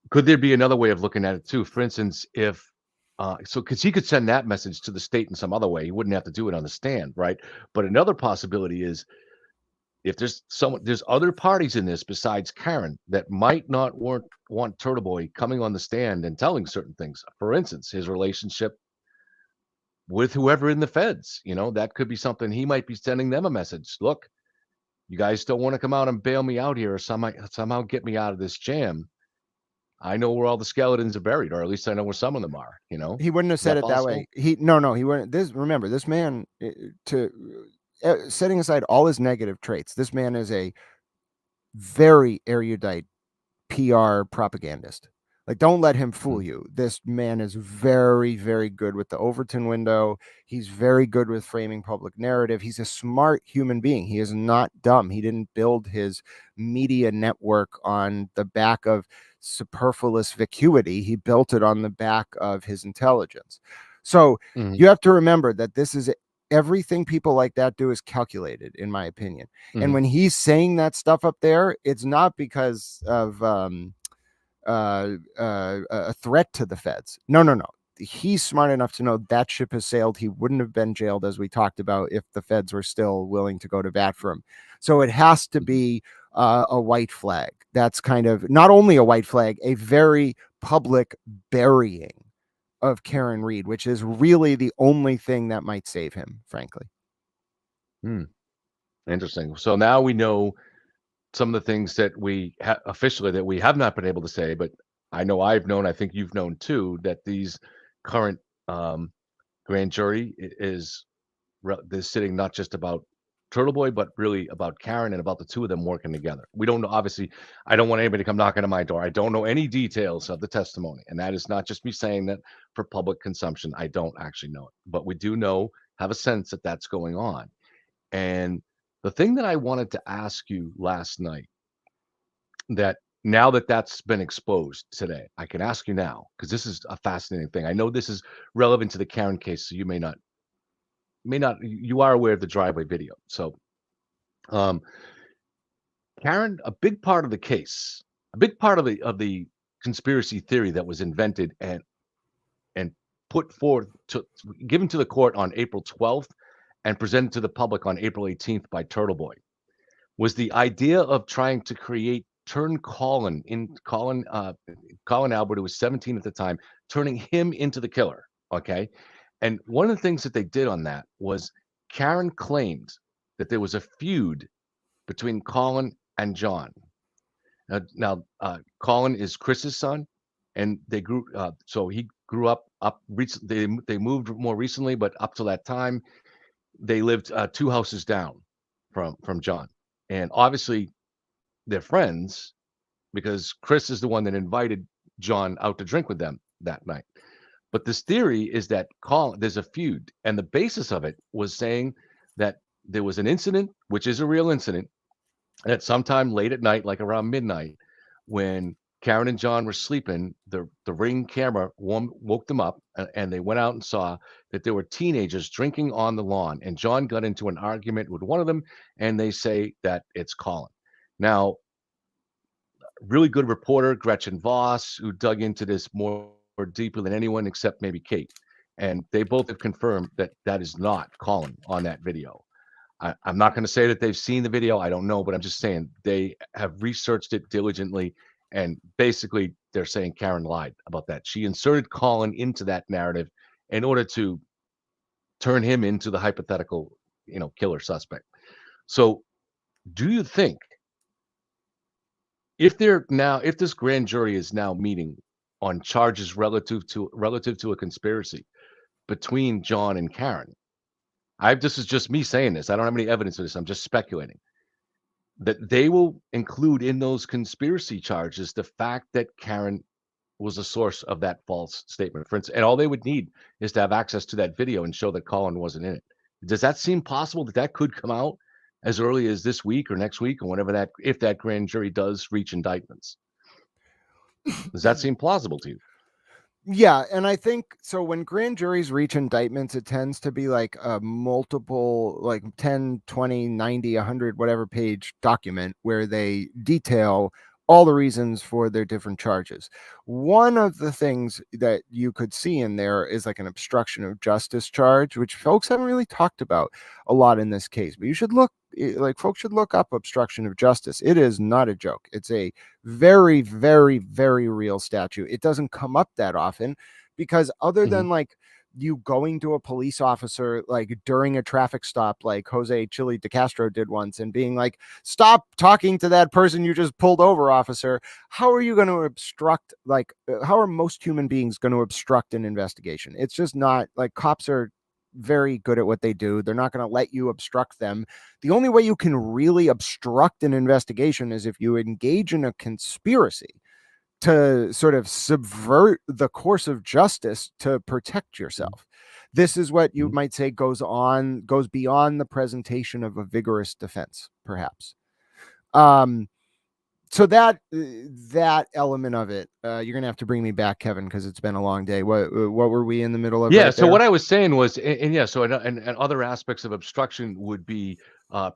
Could there be another way of looking at it too? For instance, if because he could send that message to the state in some other way, he wouldn't have to do it on the stand, right? But another possibility is, if there's other parties in this besides Karen that might not want Turtleboy coming on the stand and telling certain things. For instance, his relationship with whoever in the feds, that could be something. He might be sending them a message. Look, you guys still want to come out and bail me out here or somehow get me out of this jam, I know where all the skeletons are buried, or at least I know where some of them are, you know? He wouldn't have Is said that it that possible? way. No, he wouldn't. Remember, this man, setting aside all his negative traits, this man is a very erudite PR propagandist. Like, don't let him fool you. This man is very, very good with the Overton window. He's very good with framing public narrative. He's a smart human being. He is not dumb. He didn't build his media network on the back of superfluous vacuity. He built it on the back of his intelligence. So you have to remember that this is everything people like that do is calculated, in my opinion. And when he's saying that stuff up there, it's not because of a threat to the feds. No. He's smart enough to know that ship has sailed. He wouldn't have been jailed, as we talked about, if the feds were still willing to go to bat for him. So it has to be a white flag. That's kind of not only a white flag, a very public burying of Karen Reed, which is really the only thing that might save him, frankly. Interesting. So now we know some of the things that we officially that we have not been able to say, but I know I've known, I think you've known too, that these current grand jury is they're sitting not just about Turtleboy, but really about Karen and about the two of them working together. We don't know, obviously, I don't want anybody to come knocking on my door. I don't know any details of the testimony. And that is not just me saying that for public consumption. I don't actually know it, but we do know, have a sense that that's going on. And the thing that I wanted to ask you last night, that now that that's been exposed today, I can ask you now, because this is a fascinating thing. I know this is relevant to the Karen case, so you may not, you are aware of the driveway video. So, Karen, a big part of the case, a big part of the conspiracy theory that was invented and put forth to given to the court on April 12th and presented to the public on April 18th by Turtleboy was the idea of trying to turn Colin Albert, who was 17 at the time, turning him into the killer. Okay. And one of the things that they did on that was Karen claimed that there was a feud between Colin and John. Now Colin is Chris's son, and they grew. So he grew up. They moved more recently, but up to that time, they lived 2 houses down from John. And obviously, they're friends because Chris is the one that invited John out to drink with them that night. But this theory is that there's a feud, and the basis of it was saying that there was an incident, which is a real incident, at sometime late at night, like around midnight, when Karen and John were sleeping, the Ring camera woke them up, and they went out and saw that there were teenagers drinking on the lawn. And John got into an argument with one of them, and they say that it's Colin. Now, really good reporter, Gretchen Voss, who dug into this more deeply than anyone except maybe Kate. And they both have confirmed that that is not Colin on that video. I'm not going to say that they've seen the video. I don't know, but I'm just saying they have researched it diligently. And basically, they're saying Karen lied about that. She inserted Colin into that narrative in order to turn him into the hypothetical, killer suspect. So, do you think if this grand jury is now meeting on charges relative to a conspiracy between John and Karen, this is just me saying this. I don't have any evidence of this. I'm just speculating that they will include in those conspiracy charges the fact that Karen was the source of that false statement. For instance, and all they would need is to have access to that video and show that Colin wasn't in it. Does that seem possible that could come out as early as this week or next week or whenever if that grand jury does reach indictments? Does that seem plausible to you? Yeah, and I think so when grand juries reach indictments, it tends to be like a multiple, like 10, 20, 90, 100, whatever page document where they detail all the reasons for their different charges. One of the things that you could see in there is like an obstruction of justice charge, which folks haven't really talked about a lot in this case, but folks should look up obstruction of justice. It is not a joke. It's a very, very, very real statute. It doesn't come up that often because other than like you going to a police officer like during a traffic stop, like Jose Chili de Castro did once, and being like, stop talking to that person you just pulled over, officer. How are you going to obstruct, like, how are most human beings going to obstruct an investigation? It's just not, like, cops are very good at what they do. They're not going to let you obstruct them. The only way you can really obstruct an investigation is if you engage in a conspiracy to sort of subvert the course of justice to protect yourself. This is what you might say goes beyond the presentation of a vigorous defense, perhaps. So that element of it, you're gonna have to bring me back, Kevin, because it's been a long day. What were we in the middle of? Yeah. Right So there? what I was saying was, and other aspects of obstruction would be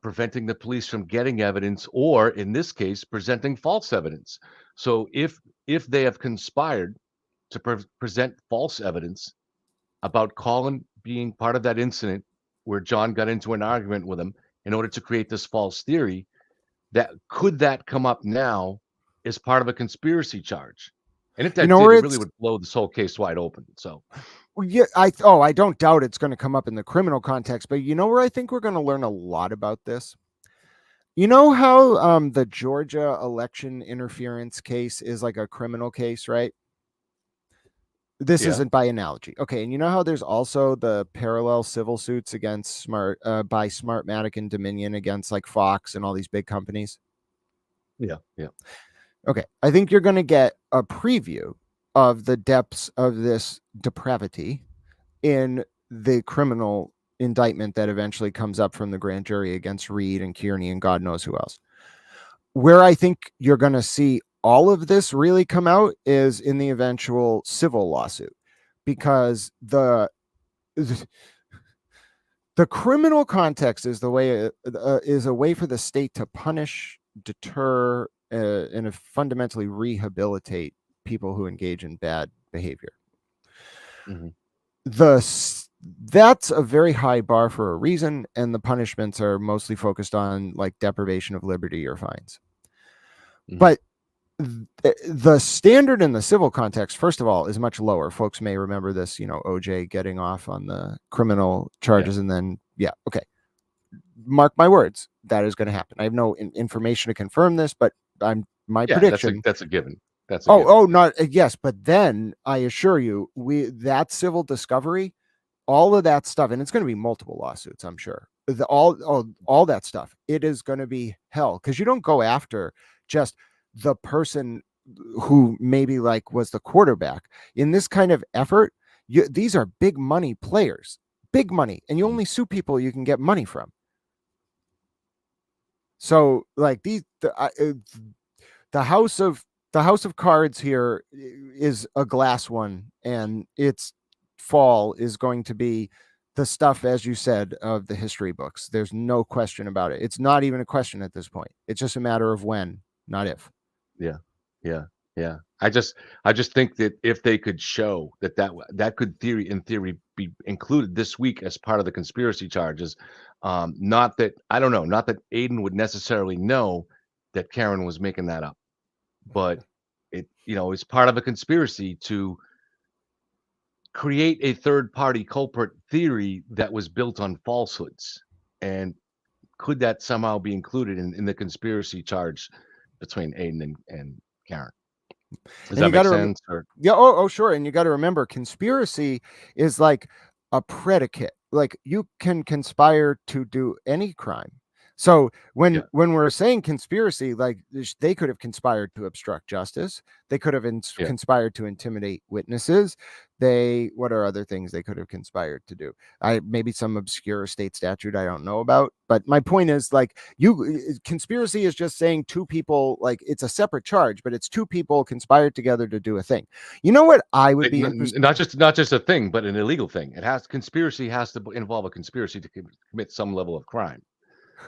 preventing the police from getting evidence, or in this case, presenting false evidence. So if they have conspired to present false evidence about Colin being part of that incident where John got into an argument with him in order to create this false theory, that come up now as part of a conspiracy charge? And if that did, it really would blow this whole case wide open. So, yeah, I don't doubt it's going to come up in the criminal context, but you know where I think we're going to learn a lot about this? You know how the Georgia election interference case is like a criminal case, right? This isn't by analogy. Okay, and you know how there's also the parallel civil suits against by Smartmatic and Dominion against like Fox and all these big companies? Yeah. Okay, I think you're going to get a preview of the depths of this depravity in the criminal indictment that eventually comes up from the grand jury against Reed and Kearney and God knows who else. Where I think you're going to see all of this really come out is in the eventual civil lawsuit, because the criminal context is the way is a way for the state to punish, deter, and fundamentally rehabilitate people who engage in bad behavior. That's a very high bar for a reason, and the punishments are mostly focused on like deprivation of liberty or fines. But the standard in the civil context, first of all, is much lower. Folks may remember this, OJ getting off on the criminal charges, and then okay, mark my words, that is going to happen. I have no information to confirm this, but my prediction. That's a given. Yes, but then I assure you, that civil discovery, all of that stuff, and it's going to be multiple lawsuits, I'm sure. All that stuff, it is going to be hell, because you don't go after just the person who maybe like was the quarterback in this kind of effort. These are big money players, big money, and you only sue people you can get money from. So like the house of cards here is a glass one, and its fall is going to be the stuff, as you said, of the history books. There's no question about it. It's not even a question at this point. It's just a matter of when, not if. Yeah. I just think that if they could show that could in theory be included this week as part of the conspiracy charges, not that Aiden would necessarily know that Karen was making that up, but it's part of a conspiracy to create a third party culprit theory that was built on falsehoods. And could that somehow be included in the conspiracy charge between Aiden and Karen? Does that make sense? Yeah. Oh, sure. And you got to remember, conspiracy is like a predicate. Like you can conspire to do any crime. So when we're saying conspiracy, like they could have conspired to obstruct justice. They could have conspired to intimidate witnesses. What are other things they could have conspired to do? Maybe some obscure state statute I don't know about. But my point is, like, conspiracy is just saying two people, like it's a separate charge, but it's two people conspired together to do a thing. You know what I would be interested? Not just a thing, but an illegal thing. Conspiracy has to involve a conspiracy to commit some level of crime.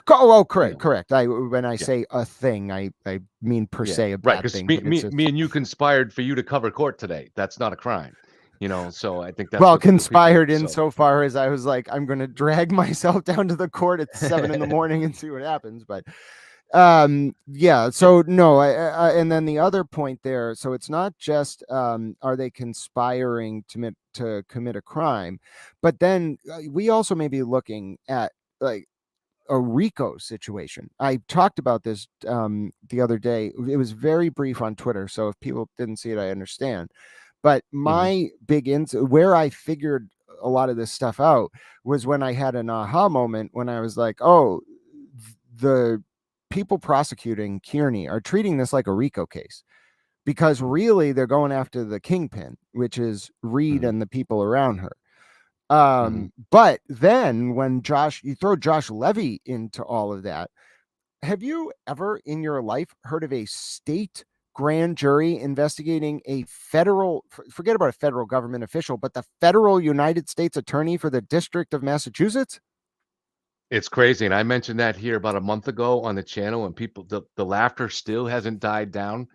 Oh, correct. When I say a thing, I mean per se a bad thing. Me and you conspired for you to cover court today. That's not a crime, So I think that's conspired insofar as I was like, I'm going to drag myself down to the court at 7 a.m. and see what happens. But Yeah, so no, and then the other point there, so it's not just are they conspiring to commit a crime, but then we also may be looking at like a RICO situation. I talked about this the other day. It was very brief on Twitter, so if people didn't see it, I understand. But my big where I figured a lot of this stuff out was when I had an aha moment when I was like, oh, the people prosecuting Kearney are treating this like a RICO case because really they're going after the kingpin, which is Reed and the people around her. But then when you throw Josh Levy into all of that, have you ever in your life heard of a state grand jury investigating a federal, forget about a federal government official, but the federal United States attorney for the District of Massachusetts? It's crazy, and I mentioned that here about a month ago on the channel, and people the laughter still hasn't died down,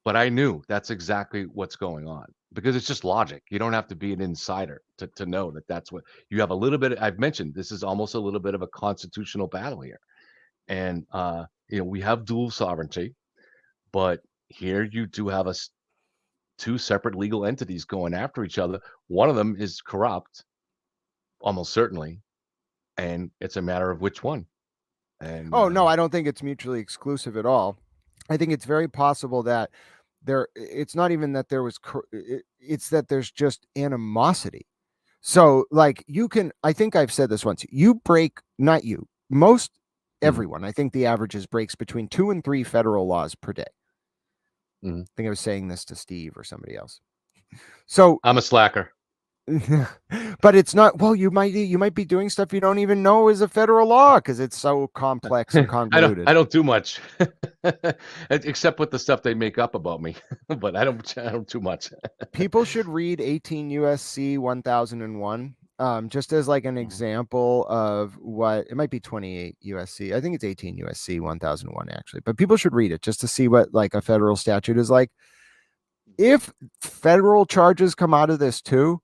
but I knew that's exactly what's going on because it's just logic. You don't have to be an insider to know that that's what you have a little bit. I've mentioned this is almost a little bit of a constitutional battle here, and we have dual sovereignty, but here you do have two separate legal entities going after each other. One of them is corrupt, almost certainly, and it's a matter of which one. And Oh, no, I don't think it's mutually exclusive at all. I think it's very possible that it's not even that there was, it's that there's just animosity. So, like, I think I've said this once, not you, most everyone, I think the average is breaks between 2 and 3 federal laws per day. I think I was saying this to Steve or somebody else. So I'm a slacker. but it's not, well, you might be doing stuff you don't even know is a federal law because it's so complex and convoluted. I don't do much except with the stuff they make up about me, but I don't do much. People should read 18 USC 1001 just as like an example of what it might be. 28 USC, I think it's 18 USC 1001 actually, but people should read it just to see what like a federal statute is like. If federal charges come out of this too,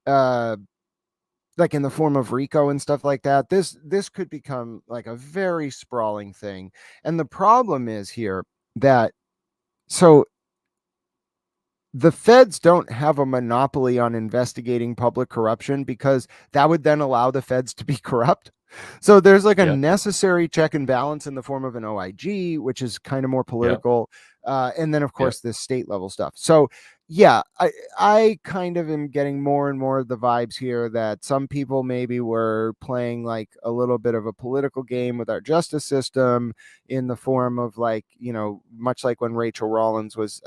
like in the form of RICO and stuff like that, this could become like a very sprawling thing. And the problem is here that so the feds don't have a monopoly on investigating public corruption because that would then allow the feds to be corrupt. So there's like a necessary check and balance in the form of an OIG, which is kind of more political. And then, of course, this state level stuff. So, yeah, I kind of am getting more and more of the vibes here that some people maybe were playing like a little bit of a political game with our justice system in the form of like, much like when Rachel Rollins was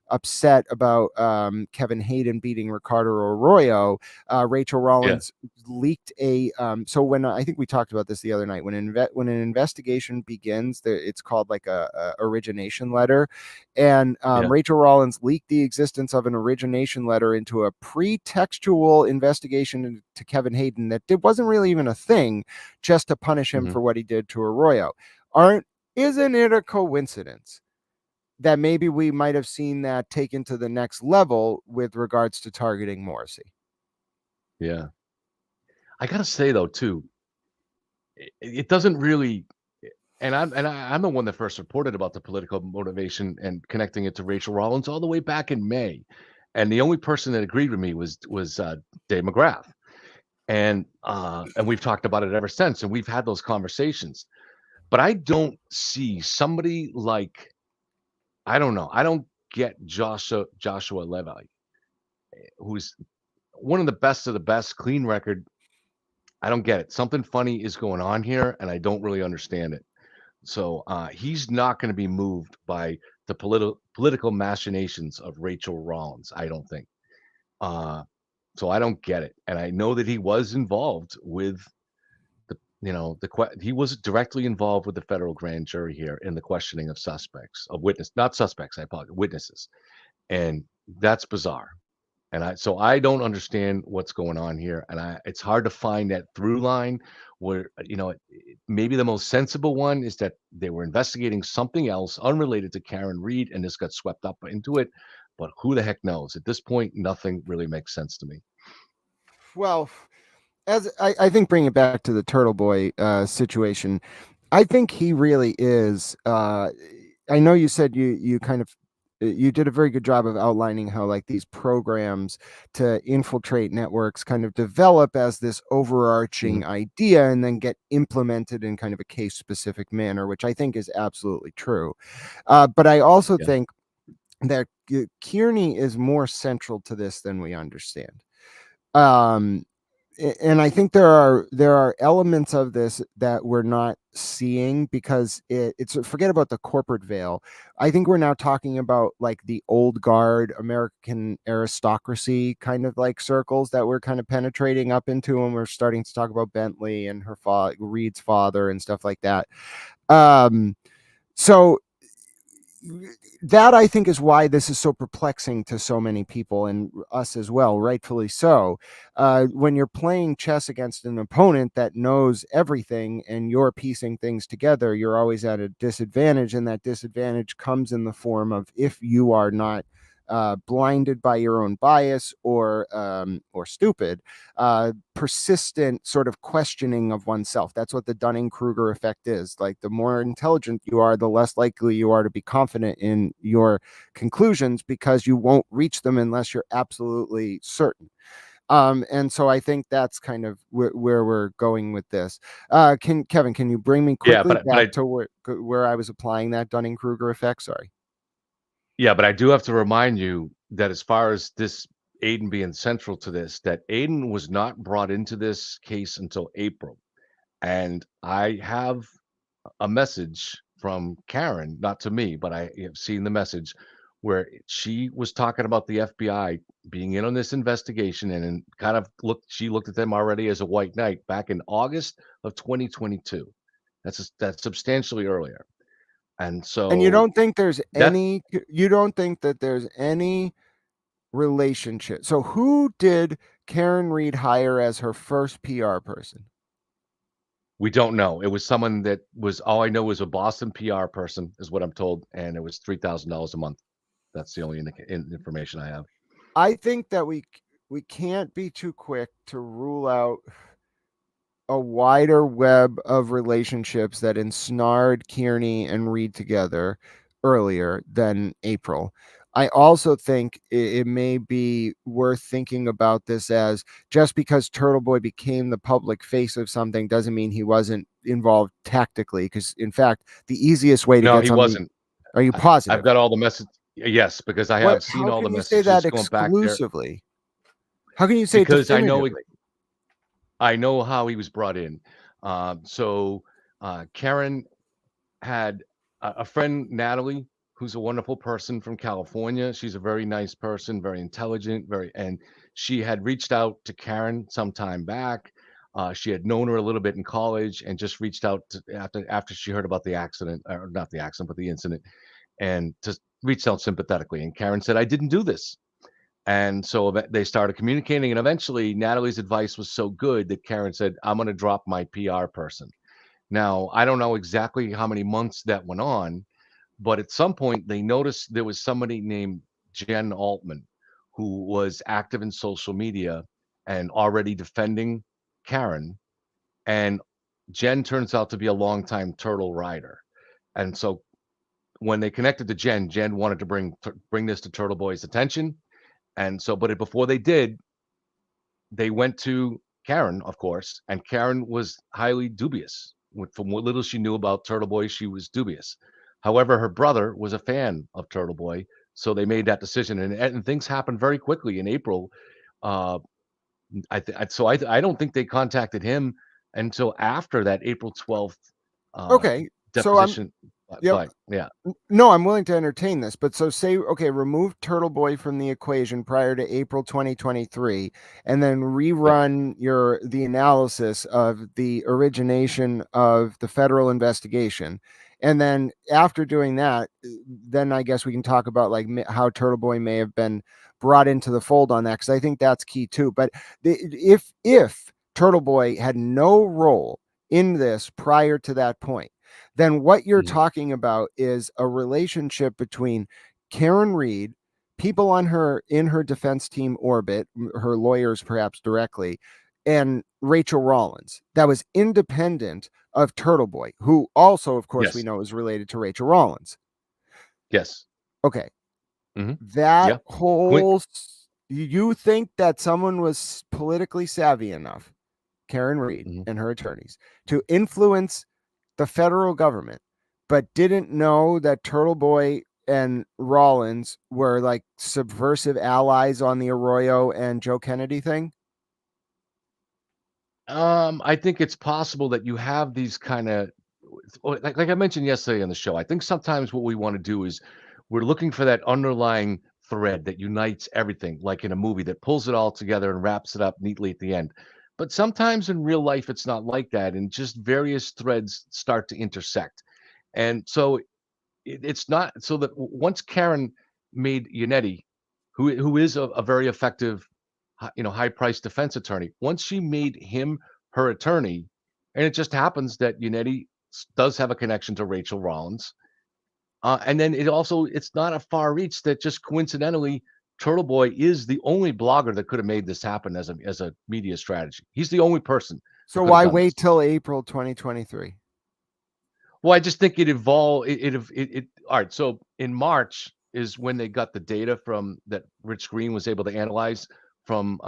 upset about Kevin Hayden beating Ricardo Arroyo. Rachel Rollins leaked a so when I think we talked about this the other night, when an investigation begins, it's called like a origination letter, and Rachel Rollins leaked the existence of an origination letter into a pretextual investigation to Kevin Hayden that wasn't really even a thing, just to punish him for what he did to Arroyo. Isn't it a coincidence that maybe we might have seen that taken to the next level with regards to targeting Morrissey? Yeah. I got to say though, too, it doesn't really, and I'm the one that first reported about the political motivation and connecting it to Rachel Rollins all the way back in May. And the only person that agreed with me was Dave McGrath. And we've talked about it ever since. And we've had those conversations, but I don't see somebody like, I don't know. I don't get Joshua Levi, who's one of the best, clean record. I don't get it. Something funny is going on here, and I don't really understand it. So he's not going to be moved by the political machinations of Rachel Rollins, I don't think. So I don't get it. And I know that he was involved with he was directly involved with the federal grand jury here in the questioning of not suspects, I apologize, witnesses. And that's bizarre. And so I don't understand what's going on here. And it's hard to find that through line where, maybe the most sensible one is that they were investigating something else unrelated to Karen Reed and this got swept up into it. But who the heck knows? At this point, nothing really makes sense to me. Well, as I think bringing it back to the Turtleboy situation, I think he really is. I know you said you kind of you did a very good job of outlining how like these programs to infiltrate networks kind of develop as this overarching idea and then get implemented in kind of a case specific manner, which I think is absolutely true. But I also Yeah. think that Kearney is more central to this than we understand. Um, and I think there are elements of this that we're not seeing because it's forget about the corporate veil. I think we're now talking about like the old guard American aristocracy kind of like circles that we're kind of penetrating up into, and we're starting to talk about Bentley and her Reed's father and stuff like that. So that I think is why this is so perplexing to so many people and us as well, rightfully so. When you're playing chess against an opponent that knows everything and you're piecing things together, you're always at a disadvantage, and that disadvantage comes in the form of if you are not blinded by your own bias or stupid, persistent sort of questioning of oneself. That's what the Dunning-Kruger effect is. Like the more intelligent you are, the less likely you are to be confident in your conclusions because you won't reach them unless you're absolutely certain. And so I think that's kind of where we're going with this. Kevin, can you bring me Yeah, quickly but back to where I was applying that Dunning-Kruger effect? Sorry. I do have to remind you that as far as this Aiden being central to this, that Aiden was not brought into this case until April. And I have a message from Karen, not to me, but I have seen the message where she was talking about the FBI being in on this investigation and kind of she looked at them already as a white knight back in August of 2022. That's substantially earlier. And And you so don't think there's that any, you don't think that there's any relationship. So who did Karen Reed hire as her first PR person? we don't know. It was someone that was all I know was a Boston PR person, is what I'm told, and it was $3,000 a month. That's the only information I have. I think that we can't be too quick to rule out a wider web of relationships that ensnared Kearney and Reed together earlier than April. I also think it may be worth thinking about this as just because Turtleboy became the public face of something doesn't mean he wasn't involved tactically. Because, in fact, the easiest way to No, get he something, wasn't. are you I've positive? got all the message. Yes, because I What, have seen how all the can you say messages that going back there exclusively? How can you say it because definitively? I know how he was brought in. Karen had a friend, Natalie, who's a wonderful person from California. She's a very nice person, very intelligent, and she had reached out to Karen some time back. She had known her a little bit in college and just reached out after she heard about the accident, or not the accident, but the incident, and just reached out sympathetically. And Karen said, "I didn't do this." And so they started communicating, and eventually Natalie's advice was so good that Karen said, "I'm going to drop my PR person." Now, I don't know exactly how many months that went on, but at some point they noticed there was somebody named Jen Altman who was active in social media and already defending Karen. And Jen turns out to be a longtime Turtle rider. And so when they connected to Jen, Jen wanted to bring this to Turtle Boy's attention. And so, but before they did, they went to Karen, of course, and Karen was highly dubious. From what little she knew about Turtle Boy, she was dubious. However, her brother was a fan of Turtle Boy, so they made that decision, and things happened very quickly in April. Uh, I don't think they contacted him until after that April 12th uh, Okay, so deposition. yep. But yeah, No, I'm willing to entertain this, but so say, okay, remove Turtle Boy from the equation prior to April 2023, and then yeah, rerun the analysis of the origination of the federal investigation. And then after doing that, then I guess we can talk about like how Turtle Boy may have been brought into the fold on that, because I think that's key too. But if Turtle Boy had no role in this prior to that point, then what you're mhm, talking about is a relationship between Karen Reed, people on her in her defense team orbit, her lawyers perhaps directly, and Rachel Rollins that was independent of Turtleboy, who also, of course, we Yes. know is related to Rachel Rollins. Yes. Okay. Mhm. That Yeah. whole, you think that someone was politically savvy enough, Karen Reed Mhm. and her attorneys, to influence the federal government, but didn't know that Turtleboy and Rollins were like subversive allies on the Arroyo and Joe Kennedy thing? I think it's possible that you have these kind of, like I mentioned yesterday on the show. I think sometimes what we want to do is we're looking for that underlying thread that unites everything, like in a movie that pulls it all together and wraps it up neatly at the end. But sometimes in real life, it's not like that, and just various threads start to intersect. And so it's not so that once Karen made Yannetti, who is a very effective, high priced defense attorney, once she made him her attorney, and it just happens that Yannetti does have a connection to Rachel Rollins, and then it's not a far reach that just coincidentally Turtleboy is the only blogger that could have made this happen as a media strategy. He's the only person that So could have why done this. wait till April 2023? Well, I just think it evolved. It all right. So in March is when they got the data from that Rich Green was able to analyze from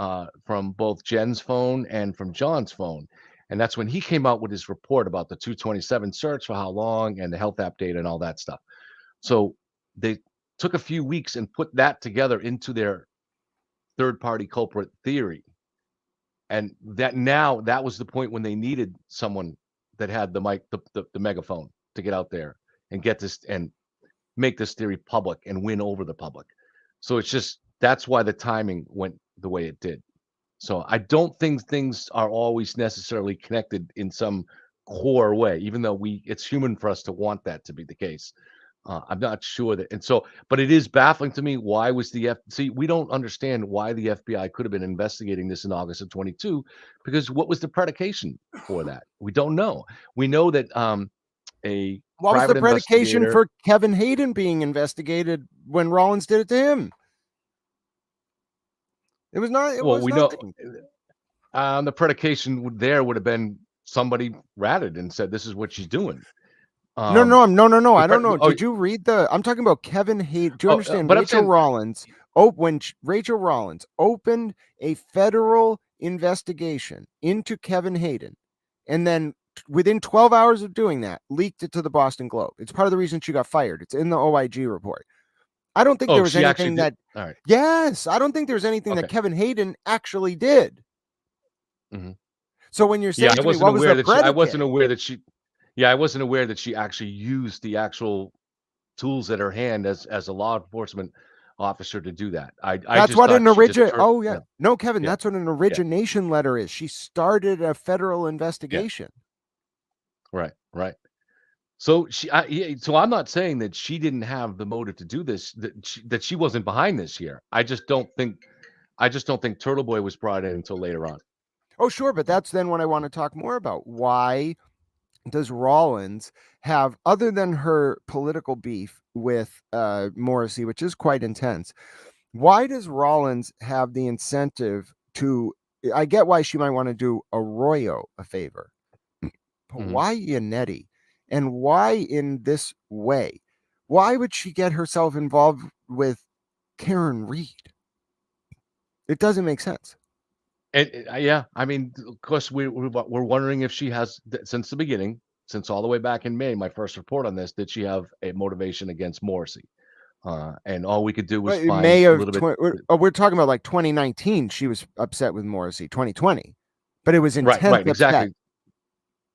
both Jen's phone and from John's phone, and that's when he came out with his report about the 227 search for how long and the health app data and all that stuff. So they took a few weeks and put that together into their third party culprit theory, and that was the point when they needed someone that had the mic, the megaphone to get out there and get this and make this theory public and win over the public. So it's just that's why the timing went the way it did. So I don't think things are always necessarily connected in some core way, even though it's human for us to want that to be the case. I'm not sure that, and so, but it is baffling to me. Why was see, we don't understand why the FBI could have been investigating this in August of 22, because what was the predication for that? We don't know. We know that a What was the private predication investigator. for Kevin Hayden being investigated when Rollins did it to him? It was not. It Well, was we know nothing. the predication would have been somebody ratted and said, "This is what she's doing." No, Um, no, no. the I don't pre- know. oh, Did you read the? I'm talking about Kevin Hayden. Do you understand? but I'm Rachel saying, Rollins. Oh, when Rachel Rollins opened a federal investigation into Kevin Hayden, and then within 12 hours of doing that, leaked it to the Boston Globe. It's part of the reason she got fired. It's in the OIG report. I don't think there oh, was she actually anything did. that. All right. Yes, I don't think there's anything that Okay. Kevin Hayden actually did. Mhm. So when you're Yeah, saying to me, what was the I wasn't predicate? aware that she. Yeah, I wasn't aware that she actually used the actual tools at her hand as a law enforcement officer to do that. I That's just what an thought she just origin. turned. Oh yeah, Yeah, no, Kevin. yeah, That's what an yeah, origination letter is. She started a federal yeah. investigation. Right, right. So yeah, so I'm not saying that she didn't have the motive to do this, that she wasn't behind this here. I just don't think Turtle Boy was brought in until later on. Oh sure, but that's then what I want to talk more about. Why does Rollins have, other than her political beef with Morrissey, which is quite intense? Why does Rollins have the incentive to? I get why she might want to do Arroyo a favor, but Mhm. why Yannetti? And why in this way? Why would she get herself involved with Karen Reed? It doesn't make sense. And yeah, I mean, of course, we're wondering if she has since the beginning, since all the way back in May, my first report on this, did she have a motivation against Morrissey? And all we could do was But in find May a of little bit. we're talking about like 2019. She was upset with Morrissey. 2020, but it was Right, intense right, upset. exactly.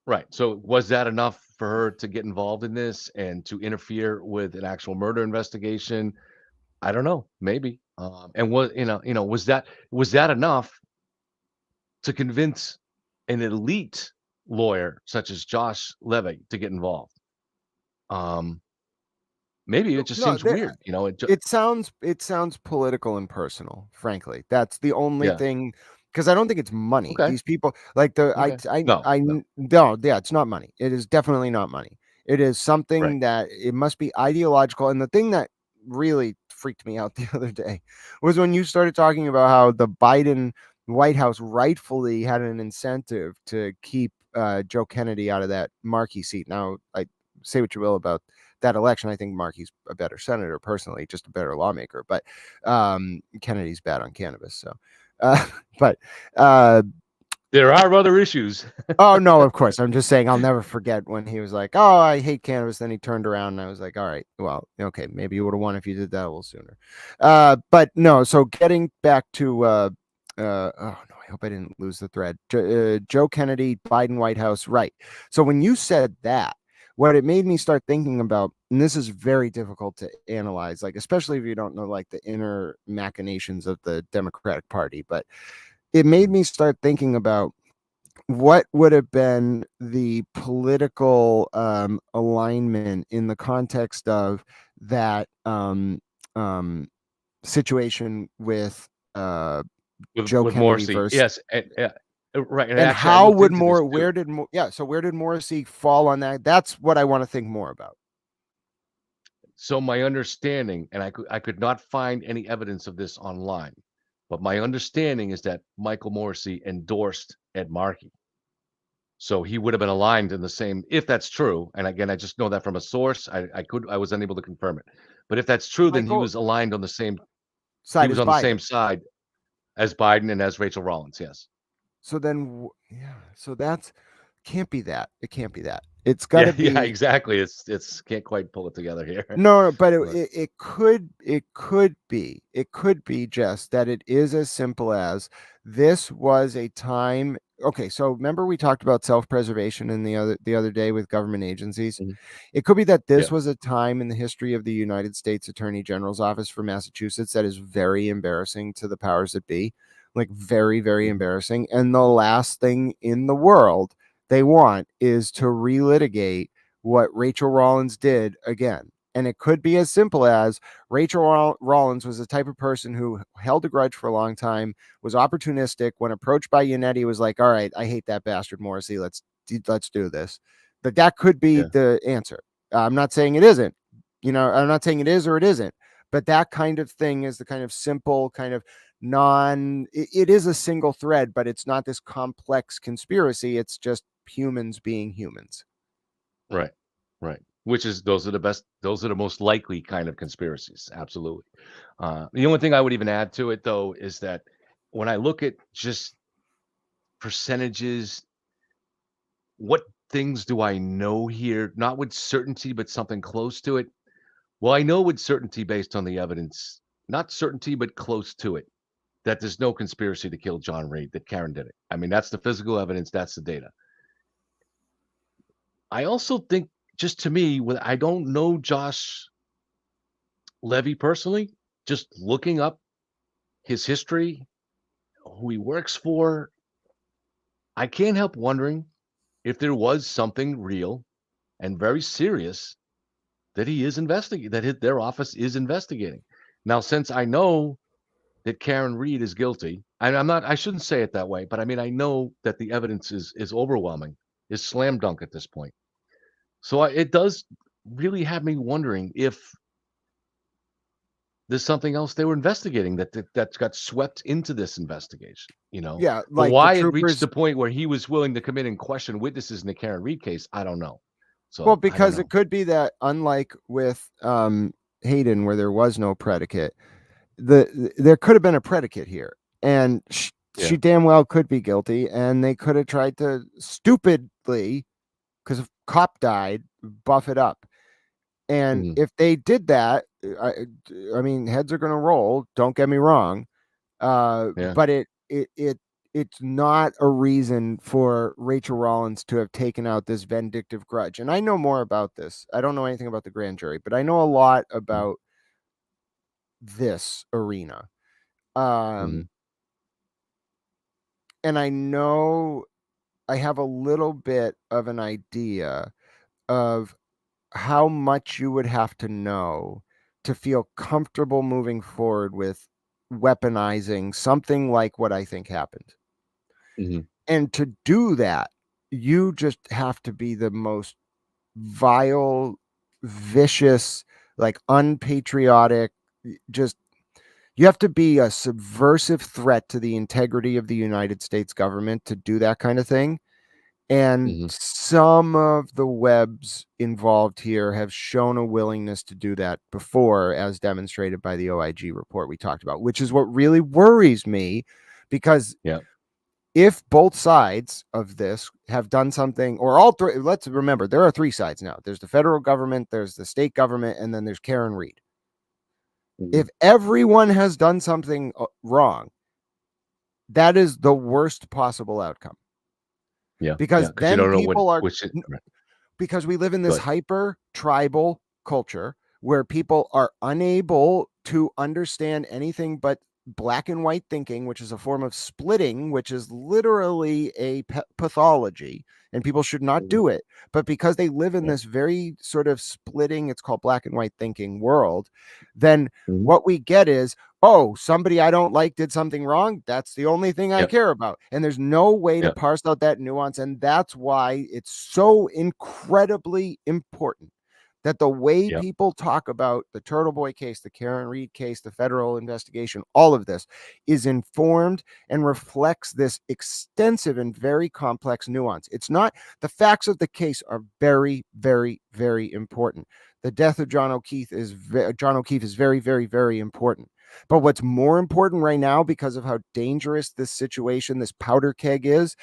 Right. So was that enough for her to get involved in this and to interfere with an actual murder investigation? I don't know. Maybe. And was that enough to convince an elite lawyer such as Josh Levy to get involved? Um, Maybe it just No, seems weird. it sounds political and personal. Frankly, that's the only Yeah. thing. Because I don't think it's money. Okay. These people like the Okay. No. No. no, yeah, it's not money. It is definitely not money. It is Right. something that it must be ideological. And the thing that really freaked me out the other day was when you started talking about how the Biden White House rightfully had an incentive to keep Joe Kennedy out of that Markey seat. Now, I say what you will about that election. I think Markey's a better senator, personally, just a better lawmaker. But Kennedy's bad on cannabis. So, but There are other issues. oh no, of course. I'm just saying I'll never forget when he was like, "Oh, I hate cannabis." Then he turned around and I was like, "All right, well, okay, maybe you would have won if you did that a little sooner." But no. So getting back to oh no, I hope I didn't lose the thread. Joe Kennedy, Biden, White House, right? So when you said that, what it made me start thinking about, and this is very difficult to analyze, like especially if you don't know like the inner machinations of the Democratic Party, but it made me start thinking about what would have been the political alignment in the context of that situation with Joe with Kennedy Morrissey. versus, Yes, right. And and actually, I how looked would into this too. where did Morrissey fall on that? That's what I want to think more about. So my understanding, and I could not find any evidence of this online, but my understanding is that Michael Morrissey endorsed Ed Markey. So he would have been aligned in the same, if that's true. And again, I just know that from a source. I was unable to confirm it. But if that's true, then he Michael was aligned on the same, he side was is on the same Biden. side as Biden and as Rachel Rollins. Yes. So then, yeah. So that's can't be that. It can't be that. It's got Yeah, to yeah, be. exactly. It's can't quite pull it together here. No, but But it could be just that it is as simple as this was a time. Okay, so remember we talked about self-preservation in the other day with government agencies. Mhm. It could be that this Yeah. was a time in the history of the United States Attorney General's office for Massachusetts that is very embarrassing to the powers that be, like very, very Mhm. embarrassing. And the last thing in the world they want is to relitigate what Rachel Rollins did again. And it could be as simple as Rachel Rollins was the type of person who held a grudge for a long time, was opportunistic. When approached by Yannetti, was like, "All right, I hate that bastard Morrissey. Let's do this." But that could be Yeah. the answer. I'm not saying it isn't. I'm not saying it is or it isn't. But that kind of thing is the kind of simple kind of it is a single thread, but it's not this complex conspiracy. It's just humans being humans. Right. Right. Which is those are the best, those are the most likely kind of conspiracies. Absolutely. The only thing I would even add to it though is that when I look at just percentages, what things do I know here? Not with certainty, but something close to it. Well, I know with certainty based on the evidence, not certainty, but close to it, that there's no conspiracy to kill John Reed, that Karen did it. I mean, that's the physical evidence, that's the data. I also think, just to me, I don't know Josh Levy personally, just looking up his history, who he works for, I can't help wondering if there was something real and very serious that he is investigating, that their office is investigating. Now, since I know that Karen Reed is guilty, and I shouldn't say it that way, but I mean, I know that the evidence is overwhelming, is slam dunk at this point. So it does really have me wondering if there's something else they were investigating that got swept into this investigation, Yeah, But like the why it reached troopers. the point where he was willing to come in and question witnesses in the Karen Reed case, I don't know. Well, So I don't because it know. could be that unlike with Hayden, where there was no predicate, there could have been a predicate here, and Yeah. she damn well could be guilty, and they could have tried to stupidly, because a cop died, buff it up. And Mhm. if they did that, I mean, heads are going to roll. Don't get me wrong, Yeah. but it's not a reason for Rachel Rollins to have taken out this vindictive grudge. And I know more about this. I don't know anything about the grand jury, but I know a lot Mhm. about this arena. Mhm. And I know I have a little bit of an idea of how much you would have to know to feel comfortable moving forward with weaponizing something like what I think happened. Mhm. And to do that, you just have to be the most vile, vicious, like unpatriotic, just You have to be a subversive threat to the integrity of the United States government to do that kind of thing. And Mhm. some of the webs involved here have shown a willingness to do that before, as demonstrated by the OIG report we talked about, which is what really worries me, because Yeah. if both sides of this have done something, or all three, let's remember there are three sides now. There's the federal government, there's the state government, and then there's Karen Reed. Mhm. If everyone has done something wrong, that is the worst possible outcome, Yeah. Yeah. because Because you then don't know what people are, which it, right. because we live in this Good. hyper tribal culture where people are unable to understand anything but black and white thinking, which is a form of splitting, which is literally a pathology, and people should not Mhm. do it. But because they live in Yeah. this very sort of splitting, it's called black and white thinking world, then Mhm. what we get is, oh, somebody I don't like did something wrong. That's the only thing I Yep. care about. And there's no way to Yep. parse out that nuance. And that's why it's so incredibly important that the way Yep. people talk about the Turtleboy case, the Karen Reed case, the federal investigation, all of this is informed and reflects this extensive and very complex nuance. It's not, the facts of the case are very, very, very important. The death of John O'Keefe is very, very, very important. But what's more important right now, because of how dangerous this situation, this powder keg is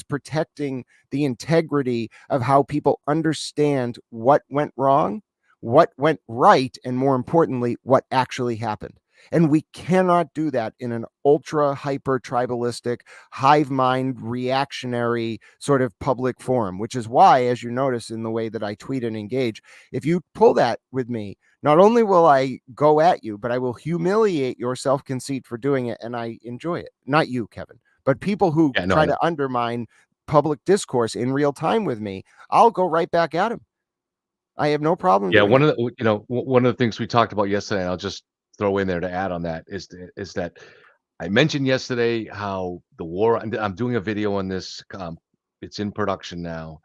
protecting the integrity of how people understand what went wrong, what went right, and more importantly, what actually happened. And we cannot do that in an ultra hyper tribalistic, hive mind, reactionary sort of public forum, which is why, as you notice in the way that I tweet and engage, if you pull that with me, not only will I go at you, but I will humiliate your self conceit for doing it. And I enjoy it. Not you, Kevin, but people who Yeah. No, I try know. to undermine public discourse in real time with me, I'll go right back at them. I have no problem Yeah. doing One it. of the one of the things we talked about yesterday, and I'll just throw in there to add on that is that I mentioned yesterday how the war. I'm doing a video on this. It's in production now.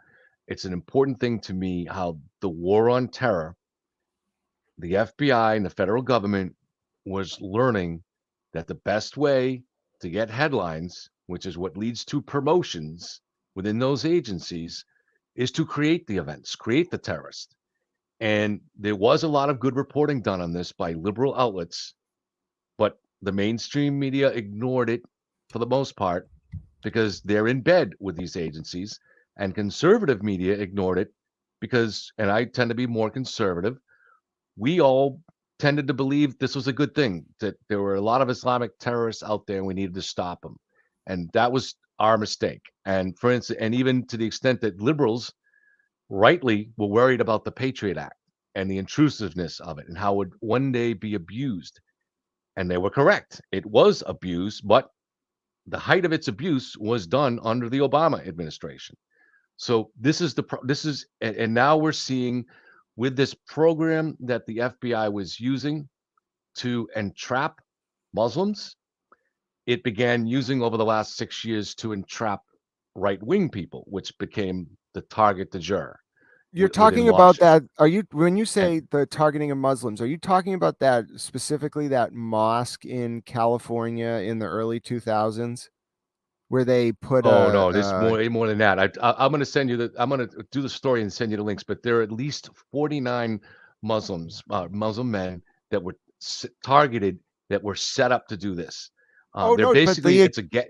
It's an important thing to me how the war on terror, the FBI and the federal government was learning that the best way to get headlines, which is what leads to promotions within those agencies, is to create the events, create the terrorist. And there was a lot of good reporting done on this by liberal outlets, but the mainstream media ignored it for the most part because they're in bed with these agencies, and conservative media ignored it because, and I tend to be more conservative, we all tended to believe this was a good thing, that there were a lot of Islamic terrorists out there and we needed to stop them. And that was our mistake. And for instance, and even to the extent that liberals rightly were worried about the Patriot Act and the intrusiveness of it and how it would one day be abused. And they were correct. It was abused, but the height of its abuse was done under the Obama administration. So this is this is, and now we're seeing with this program that the FBI was using to entrap Muslims, it began using over the last 6 years to entrap right wing people, which became the target du jour You're within talking about Washington. that. Are you, when you And say the targeting of Muslims, are you talking about that specifically, that mosque in California in the early 2000s where they put oh no, there's more, way more than that. I'm going to send you the. I'm going to do the story and send you the links. But there are at least 49 Muslims, Muslim men that were targeted, that were set up to do this. oh They're no, but basically, it's a get.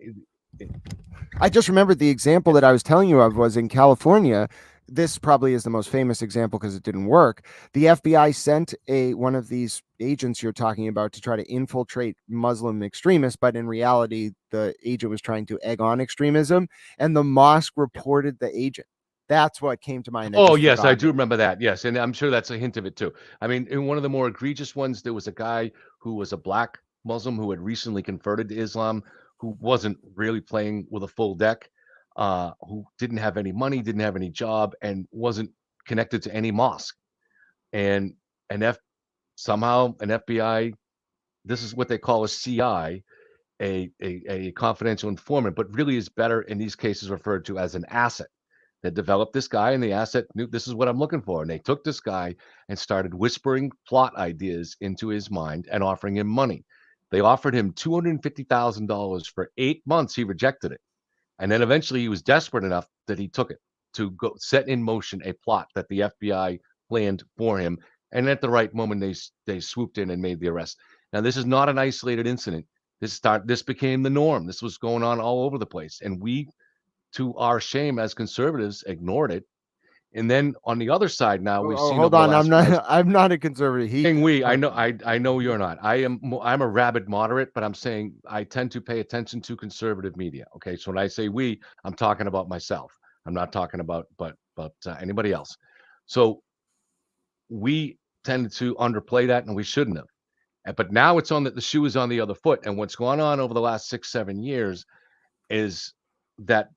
I just remembered the example that I was telling you of was in California. This probably is the most famous example because it didn't work. The FBI sent one of these agents you're talking about to try to infiltrate Muslim extremists, but in reality, the agent was trying to egg on extremism, and the mosque reported the agent. That's what came to mind. I Oh just yes, I forgot do it. remember that. Yes, and I'm sure that's a hint of it too. I mean, in one of the more egregious ones, there was a guy who was a black Muslim who had recently converted to Islam, who wasn't really playing with a full deck, who didn't have any money, didn't have any job, and wasn't connected to any mosque. And an F somehow an FBI, this is what they call a CI, a confidential informant, but really is better in these cases referred to as an asset. That developed this guy, and the asset knew this is what I'm looking for. And they took this guy and started whispering plot ideas into his mind and offering him money. They offered him $250,000 for 8 months. He rejected it. And then eventually he was desperate enough that he took it to go set in motion a plot that the FBI planned for him. And at the right moment, they swooped in and made the arrest. Now, this is not an isolated incident. This became the norm. This was going on all over the place. And we, to our shame as conservatives, ignored it. And then on the other side now, we've seen hold over on. the last I'm not a conservative. saying we, I know you're not. I'm a rabid moderate, but I'm saying I tend to pay attention to conservative media. Okay, so when I say we, I'm talking about myself. I'm not talking about anybody else. So we tended to underplay that, and we shouldn't have. But now it's on the shoe is on the other foot, and what's gone on over the last 6-7 years is that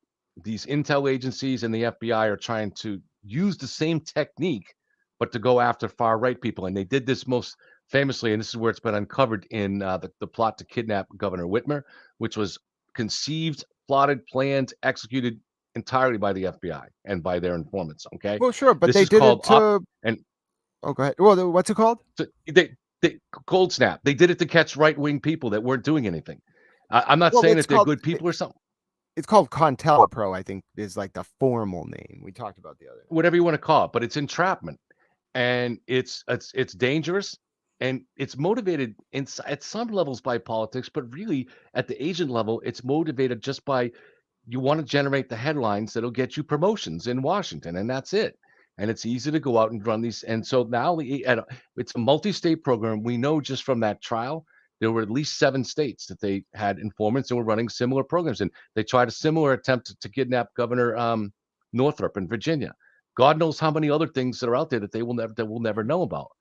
these intel agencies and the FBI are trying to use the same technique, but to go after far right people. And they did this most famously, and this is where it's been uncovered in the plot to kidnap Governor Whitmer, which was conceived, plotted, planned, executed entirely by the FBI and by their informants. Okay. Well, sure, but This they is did called it to. and Oh, go ahead. Well, what's it called? they cold snap. They did it to catch right wing people that weren't doing anything. I'm not Well, saying it's that they're called- good people or something. It's called CONTELPRO, I think, is like the formal name we talked about the other day. Whatever you want to call it, but it's entrapment, and it's dangerous, and it's motivated at some levels by politics, but really at the agent level, it's motivated just by you want to generate the headlines that'll get you promotions in Washington, and that's it. And it's easy to go out and run these. And so now it's a multi-state program. We know just from that trial, there were at least 7 states that they had informants and were running similar programs. And they tried a similar attempt to kidnap Governor Northrop in Virginia. God knows how many other things that are out there that we'll never know about.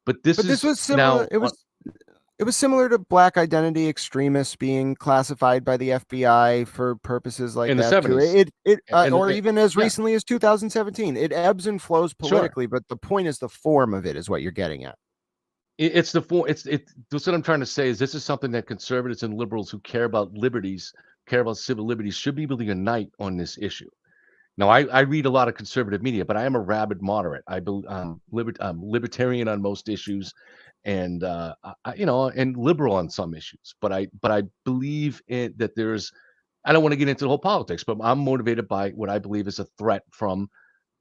But this was similar. Now, It was similar to black identity extremists being classified by the FBI for purposes like in the that too. 70s. Or even as recently as 2017. It ebbs and flows politically, but the point is the form of it is what you're getting at. It's the form. That's what I'm trying to say is this is something that conservatives and liberals who care about liberties, care about civil liberties, should be able to unite on this issue. Now, I read a lot of conservative media, but I am a rabid moderate. I believe libertarian on most issues, and and liberal on some issues. But I believe that there's. I don't want to get into the whole politics, but I'm motivated by what I believe is a threat from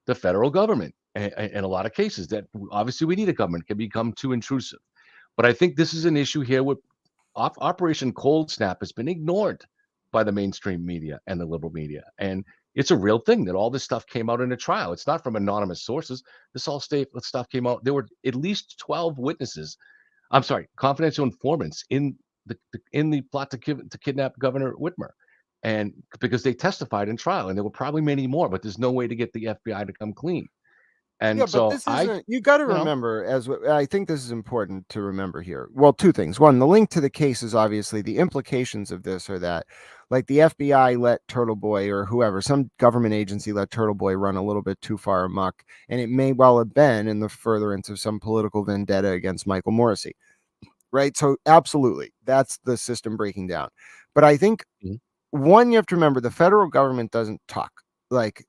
the federal government. In a lot of cases, that obviously we need a government, can become too intrusive. But I think this is an issue here with Operation Cold Snap has been ignored by the mainstream media and the liberal media. And it's a real thing that all this stuff came out in a trial. It's not from anonymous sources. This stuff came out. There were at least 12 witnesses. I'm sorry, confidential informants in the plot to kidnap Governor Whitmer. And because they testified in trial, and there were probably many more, but there's no way to get the FBI to come clean. And but this isn't. You got to remember, I think this is important to remember here. Well, 2 things. One, the link to the case is obviously the implications of this are that, like, the FBI let Turtleboy or whoever, some government agency let Turtleboy run a little bit too far amok, and it may well have been in the furtherance of some political vendetta against Michael Morrissey, right? So, absolutely, that's the system breaking down. But I think one, you have to remember the federal government doesn't talk. Like,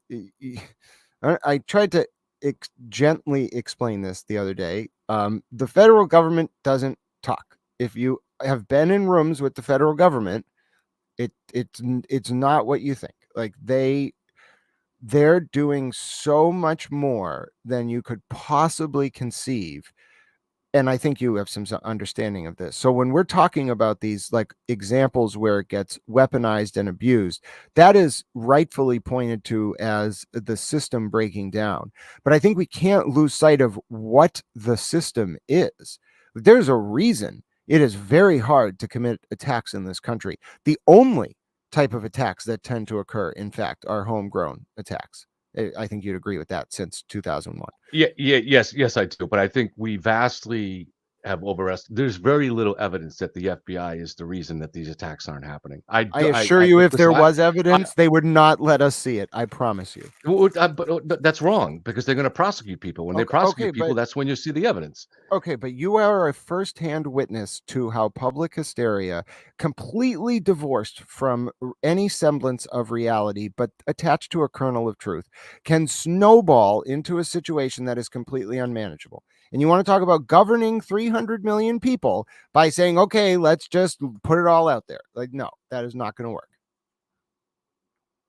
I tried to gently explain this the other day. The federal government doesn't talk. If you have been in rooms with the federal government, it's not what you think. Like they're doing so much more than you could possibly conceive. And I think you have some understanding of this. So when we're talking about these like examples where it gets weaponized and abused, that is rightfully pointed to as the system breaking down. But I think we can't lose sight of what the system is. There's a reason it is very hard to commit attacks in this country. The only type of attacks that tend to occur, in fact, are homegrown attacks. I think you'd agree with that since 2001. Yes, I do. But I think we vastly have overestimated. There's very little evidence that the FBI is the reason that these attacks aren't happening. I assure you, if there was evidence, they would not let us see it. I promise you. But that's wrong, because they're going to prosecute people. When they prosecute people, that's when you see the evidence. Okay, but you are a firsthand witness to how public hysteria, completely divorced from any semblance of reality, but attached to a kernel of truth, can snowball into a situation that is completely unmanageable. And you want to talk about governing 300 300 million people by saying, okay, let's just put it all out there. Like, no, that is not going to work.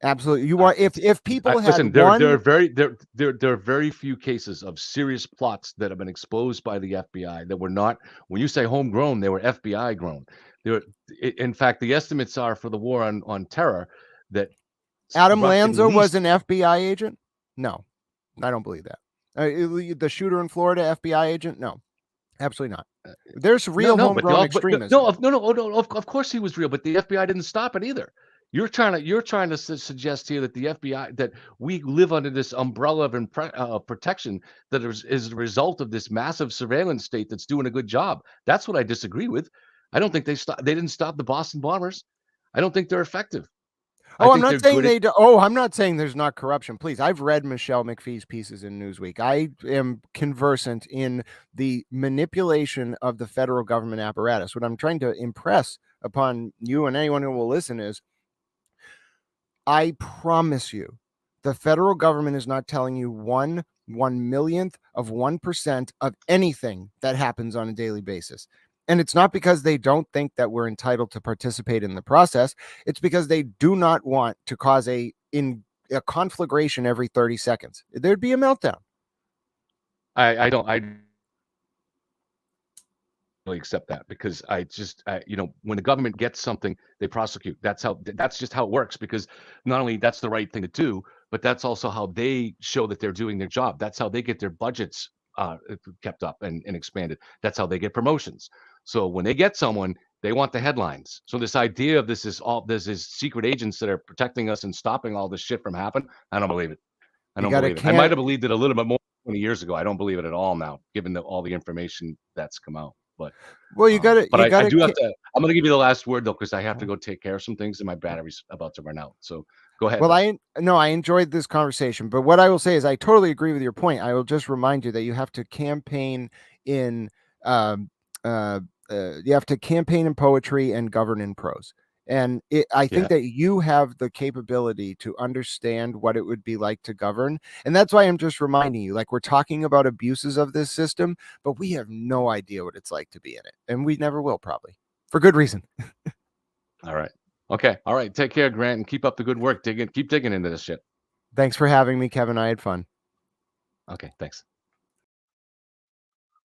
Absolutely. You are, if people had listen, there one, are very few cases of serious plots that have been exposed by the FBI that were not, when you say homegrown, they were FBI grown. In fact, the estimates are for the war on terror that Adam at Lanza was least- an FBI agent. No, I don't believe that. The shooter in Florida, FBI agent? No, absolutely not. There's real homegrown extremism. Of course he was real, but the FBI didn't stop it either. You're trying to suggest here that the FBI, that we live under this umbrella of protection that is a result of this massive surveillance state that's doing a good job. That's what I disagree with. I don't think they didn't stop the Boston bombers. I don't think they're effective. Oh, I'm not saying they do. Oh, I'm not saying there's not corruption. Please, I've read Michelle McPhee's pieces in Newsweek. I am conversant in the manipulation of the federal government apparatus. What I'm trying to impress upon you and anyone who will listen is, I promise you, the federal government is not telling you one millionth of 1% of anything that happens on a daily basis. And it's not because they don't think that we're entitled to participate in the process. It's because they do not want to cause a conflagration every 30 seconds. There'd be a meltdown. I don't really accept that, because when the government gets something, they prosecute. That's just how it works, because not only that's the right thing to do, but that's also how they show that they're doing their job. That's how they get their budgets kept up and expanded. That's how they get promotions. So when they get someone, they want the headlines. So this idea of this is secret agents that are protecting us and stopping all this shit from happening, I don't believe it. I might have believed it a little bit more 20 years ago. I don't believe it at all now, given all the information that's come out. But well, you got to. But I do have to. I'm going to give you the last word though, because I have to go take care of some things, and my battery's about to run out. So go ahead. Well, I enjoyed this conversation, but what I will say is I totally agree with your point. I will just remind you that you have to campaign in poetry and govern in prose. And I think that you have the capability to understand what it would be like to govern. And that's why I'm just reminding you, like, we're talking about abuses of this system, but we have no idea what it's like to be in it. And we never will, probably, for good reason. All right. Okay. All right. Take care, Grant, and keep up the good work. Keep digging into this shit. Thanks for having me, Kevin. I had fun. Okay. Thanks.